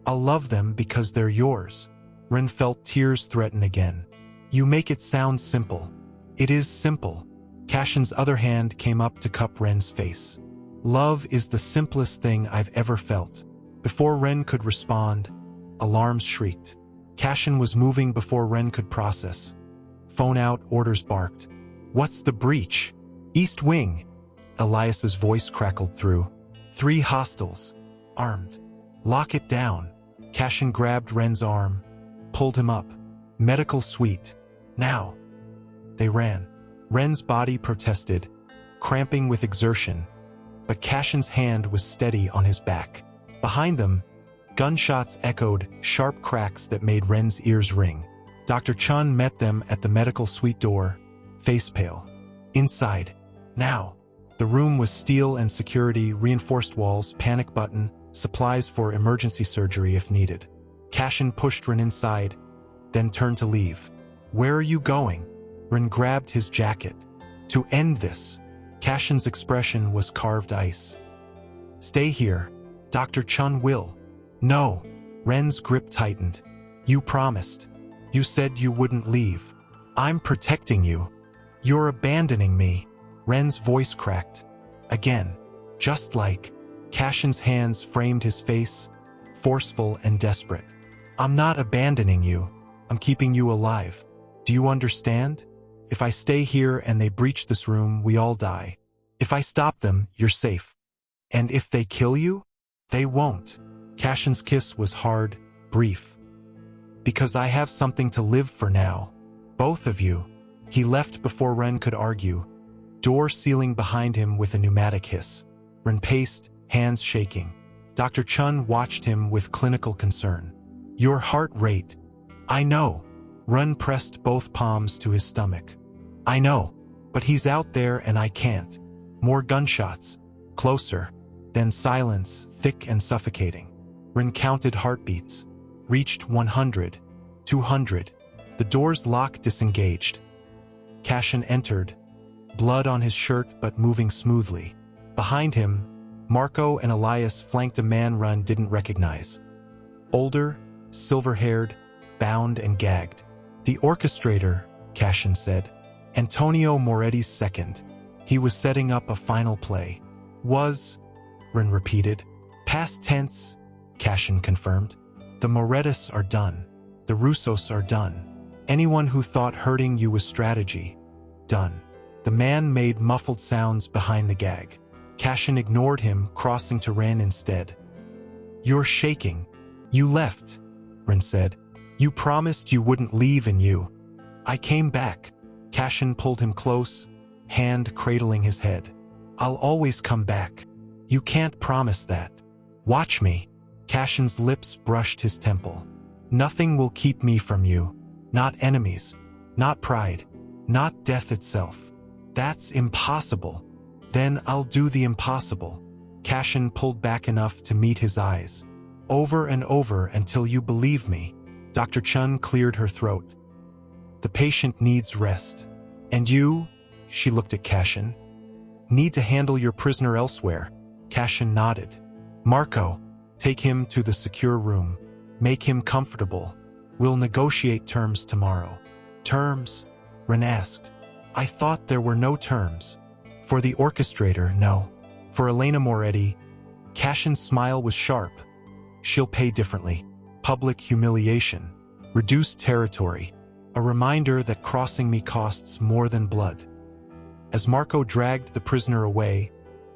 I'll love them because they're yours. Ren felt tears threaten again. You make it sound simple. It is simple. Cassian's other hand came up to cup Ren's face. Love is the simplest thing I've ever felt. Before Ren could respond, alarms shrieked. Cassian was moving before Ren could process. Phone out, orders barked. What's the breach? East Wing. Elias's voice crackled through. 3 hostiles. Armed. Lock it down. Cassian grabbed Ren's arm, pulled him up. Medical suite. Now. They ran. Ren's body protested, cramping with exertion, but Cassian's hand was steady on his back. Behind them, gunshots echoed, sharp cracks that made Ren's ears ring. Dr. Chun met them at the medical suite door, face pale. Inside. Now. The room was steel and security, reinforced walls, panic button, supplies for emergency surgery if needed. Cassian pushed Ren inside, then turned to leave. Where are you going? Ren grabbed his jacket. To end this. Cassian's expression was carved ice. Stay here. Dr. Chun will. No. Ren's grip tightened. You promised. You said you wouldn't leave. I'm protecting you. You're abandoning me. Ren's voice cracked. Again. Just like. Cassian's hands framed his face, forceful and desperate. I'm not abandoning you. I'm keeping you alive. Do you understand? If I stay here and they breach this room, we all die. If I stop them, you're safe. And if they kill you, they won't. Cassian's kiss was hard, brief. Because I have something to live for now. Both of you. He left before Ren could argue, door sealing behind him with a pneumatic hiss. Ren paced, hands shaking. Dr. Chun watched him with clinical concern. Your heart rate. I know. Ren pressed both palms to his stomach. I know, but he's out there and I can't. More gunshots. Closer. Then silence, thick and suffocating. Ren counted heartbeats. Reached 100. 200. The door's lock disengaged. Cassian entered. Blood on his shirt but moving smoothly. Behind him, Marco and Elias flanked a man Ren didn't recognize. Older, silver-haired, bound and gagged. The orchestrator, Cassian said. Antonio Moretti's second. He was setting up a final play. Was, Ren repeated. Past tense, Cassian confirmed. The Morettis are done. The Russos are done. Anyone who thought hurting you was strategy. Done. The man made muffled sounds behind the gag. Cassian ignored him, crossing to Ren instead. You're shaking. You left, Ren said. You promised you wouldn't leave and you. I came back. Cassian pulled him close, hand cradling his head. I'll always come back. You can't promise that. Watch me. Cassian's lips brushed his temple. Nothing will keep me from you. Not enemies. Not pride. Not death itself. That's impossible. Then I'll do the impossible. Cassian pulled back enough to meet his eyes. Over and over until you believe me. Dr. Chun cleared her throat. The patient needs rest. And you, she looked at Cassian, need to handle your prisoner elsewhere. Cassian nodded. Marco, take him to the secure room. Make him comfortable. We'll negotiate terms tomorrow. Terms? Ren asked. I thought there were no terms. For the orchestrator, no. For Elena Moretti, Cassian's smile was sharp. She'll pay differently. Public humiliation. Reduced territory. A reminder that crossing me costs more than blood. As Marco dragged the prisoner away,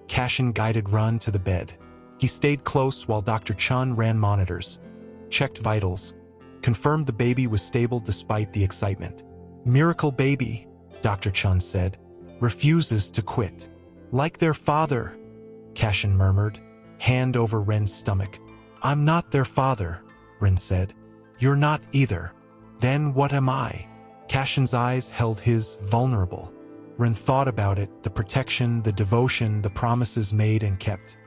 Cassian guided Ren to the bed. He stayed close while Dr. Chun ran monitors, checked vitals, confirmed the baby was stable despite the excitement. Miracle baby, Dr. Chun said, refuses to quit. Like their father. Cassian murmured, hand over Ren's stomach. I'm not their father, Ren said. You're not either. Then what am I? Cassian's eyes held his, vulnerable. Ren thought about it, the protection, the devotion, the promises made and kept.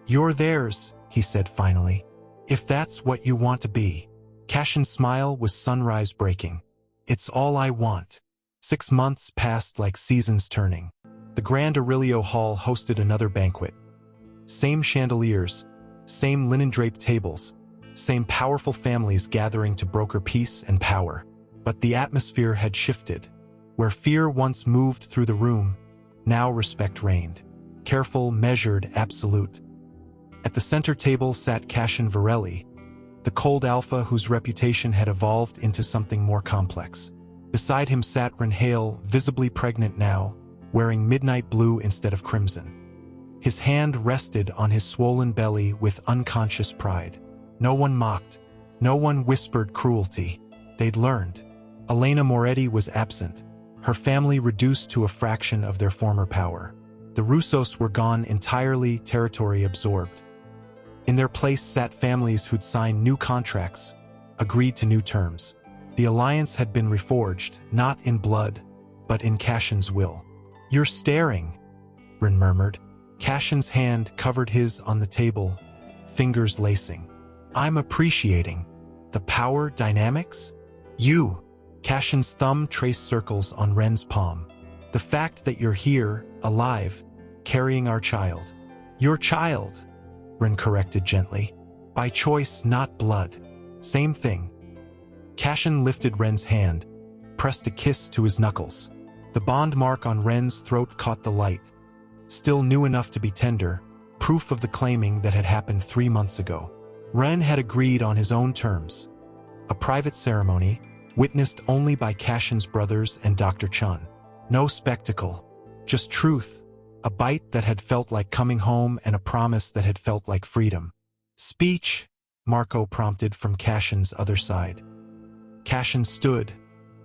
You're theirs, he said finally. If that's what you want to be. Cassian's smile was sunrise breaking. It's all I want. 6 months passed like seasons turning. The Grand Aurelio Hall hosted another banquet. Same chandeliers, same linen-draped tables, same powerful families gathering to broker peace and power. But the atmosphere had shifted. Where fear once moved through the room, now respect reigned. Careful, measured, absolute. At the center table sat Cassian Virelli, the cold alpha whose reputation had evolved into something more complex. Beside him sat Ren Hale, visibly pregnant now, wearing midnight blue instead of crimson. His hand rested on his swollen belly with unconscious pride. No one mocked. No one whispered cruelty. They'd learned. Elena Moretti was absent, her family reduced to a fraction of their former power. The Russos were gone entirely, territory absorbed. In their place sat families who'd signed new contracts, agreed to new terms. The alliance had been reforged, not in blood, but in Cassian's will. You're staring, Ren murmured. Cassian's hand covered his on the table, fingers lacing. I'm appreciating. The power dynamics? You. Cassian's thumb traced circles on Ren's palm. The fact that you're here, alive, carrying our child. Your child, Ren corrected gently. By choice, not blood. Same thing. Cassian lifted Ren's hand, pressed a kiss to his knuckles. The bond mark on Ren's throat caught the light. Still new enough to be tender, proof of the claiming that had happened 3 months ago. Ren had agreed on his own terms. A private ceremony, witnessed only by Cassian's brothers and Dr. Chun. No spectacle, just truth, a bite that had felt like coming home and a promise that had felt like freedom. Speech, Marco prompted from Cassian's other side. Cassian stood,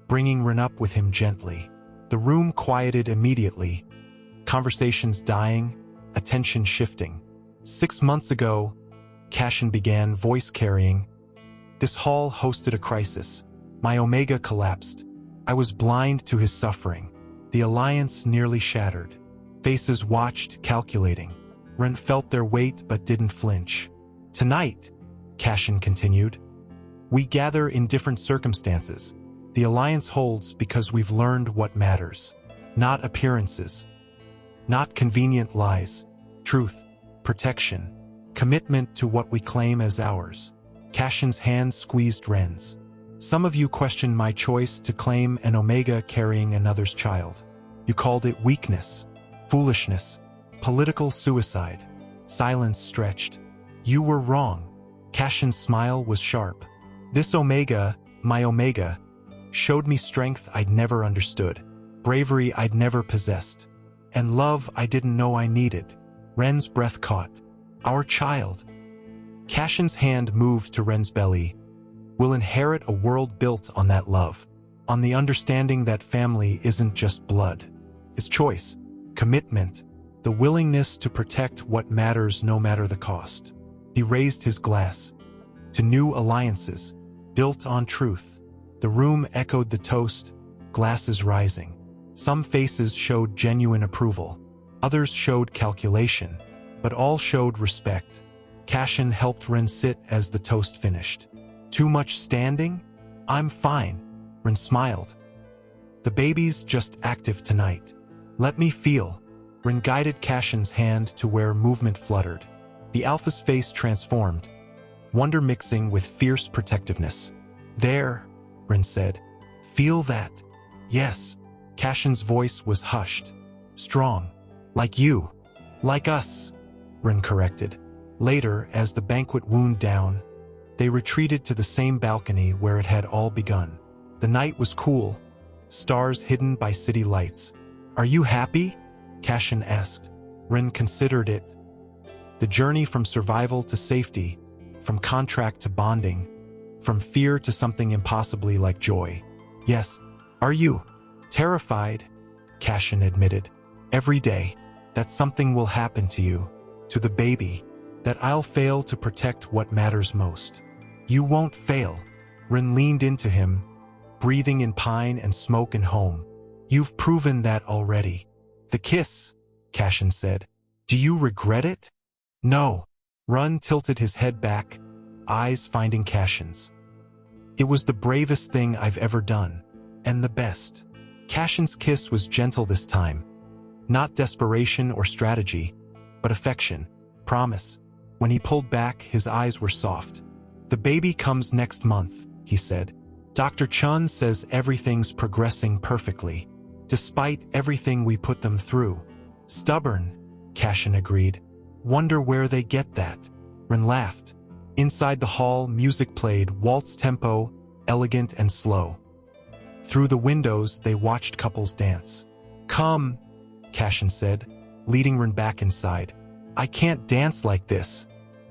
bringing Ren up with him gently. The room quieted immediately, conversations dying, attention shifting. 6 months ago, Cassian began, voice carrying. This hall hosted a crisis. My Omega collapsed. I was blind to his suffering. The alliance nearly shattered. Faces watched, calculating. Ren felt their weight but didn't flinch. Tonight, Cassian continued, we gather in different circumstances. The alliance holds because we've learned what matters. Not appearances. Not convenient lies. Truth. Protection. Commitment to what we claim as ours. Cassian's hand squeezed Ren's. Some of you questioned my choice to claim an Omega carrying another's child. You called it weakness, foolishness, political suicide. Silence stretched. You were wrong. Cassian's smile was sharp. This Omega, my Omega, showed me strength I'd never understood, bravery I'd never possessed, and love I didn't know I needed. Ren's breath caught. Our child. Cassian's hand moved to Ren's belly. Will inherit a world built on that love, on the understanding that family isn't just blood. It's choice, commitment, the willingness to protect what matters no matter the cost. He raised his glass. To new alliances, built on truth. The room echoed the toast, glasses rising. Some faces showed genuine approval. Others showed calculation, but all showed respect. Cassian helped Ren sit as the toast finished. Too much standing? I'm fine, Ren smiled. The baby's just active tonight. Let me feel. Ren guided Cassian's hand to where movement fluttered. The alpha's face transformed, wonder mixing with fierce protectiveness. There, Ren said. Feel that? Yes. Cassian's voice was hushed. Strong. Like you. Like us, Ren corrected. Later, as the banquet wound down, they retreated to the same balcony where it had all begun. The night was cool, stars hidden by city lights. Are you happy? Cassian asked. Ren considered it. The journey from survival to safety, from contract to bonding, from fear to something impossibly like joy. Yes. Are you? Terrified, Cassian admitted. Every day, that something will happen to you. to the baby, that I'll fail to protect what matters most. You won't fail. Ren leaned into him, breathing in pine and smoke and home. You've proven that already. The kiss, Cassian said. Do you regret it? No. Ren tilted his head back, eyes finding Cassian's. It was the bravest thing I've ever done, and the best. Cassian's kiss was gentle this time. Not desperation or strategy, but affection, promise. When he pulled back, his eyes were soft. The baby comes next month, he said. Dr. Chun says everything's progressing perfectly, despite everything we put them through. Stubborn, Cassian agreed. Wonder where they get that. Ren laughed. Inside the hall, music played, waltz tempo, elegant and slow. Through the windows, they watched couples dance. Come, Cassian said, leading Ren back inside. I can't dance like this.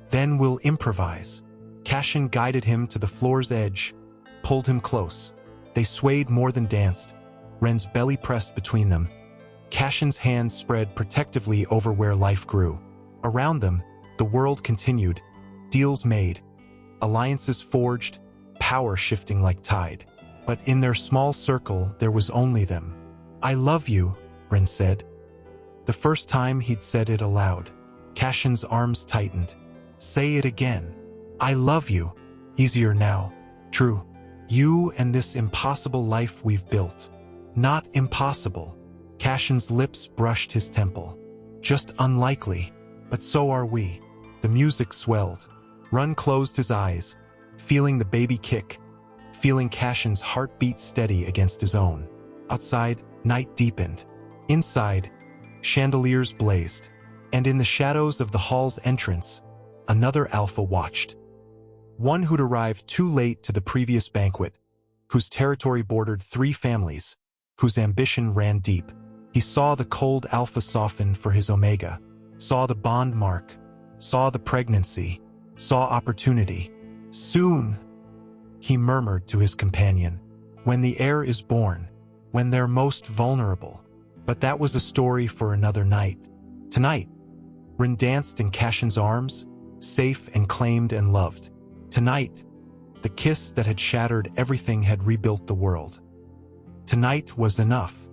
Then we'll improvise. Cassian guided him to the floor's edge, pulled him close. They swayed more than danced. Ren's belly pressed between them. Cassian's hands spread protectively over where life grew. Around them, the world continued. Deals made. Alliances forged, power shifting like tide. But in their small circle, there was only them. I love you, Ren said. The first time he'd said it aloud. Cassian's arms tightened. Say it again. I love you. Easier now. True. You and this impossible life we've built. Not impossible. Cassian's lips brushed his temple. Just unlikely. But so are we. The music swelled. Ren closed his eyes, feeling the baby kick, feeling Cassian's heartbeat steady against his own. Outside, night deepened. Inside, chandeliers blazed. And in the shadows of the hall's entrance, another alpha watched. One who'd arrived too late to the previous banquet, whose territory bordered 3 families, whose ambition ran deep. He saw the cold alpha soften for his omega, saw the bond mark, saw the pregnancy, saw opportunity. Soon, he murmured to his companion, when the heir is born, when they're most vulnerable. But that was a story for another night. Tonight, Ren danced in Cassian's arms, safe and claimed and loved. Tonight, the kiss that had shattered everything had rebuilt the world. Tonight was enough.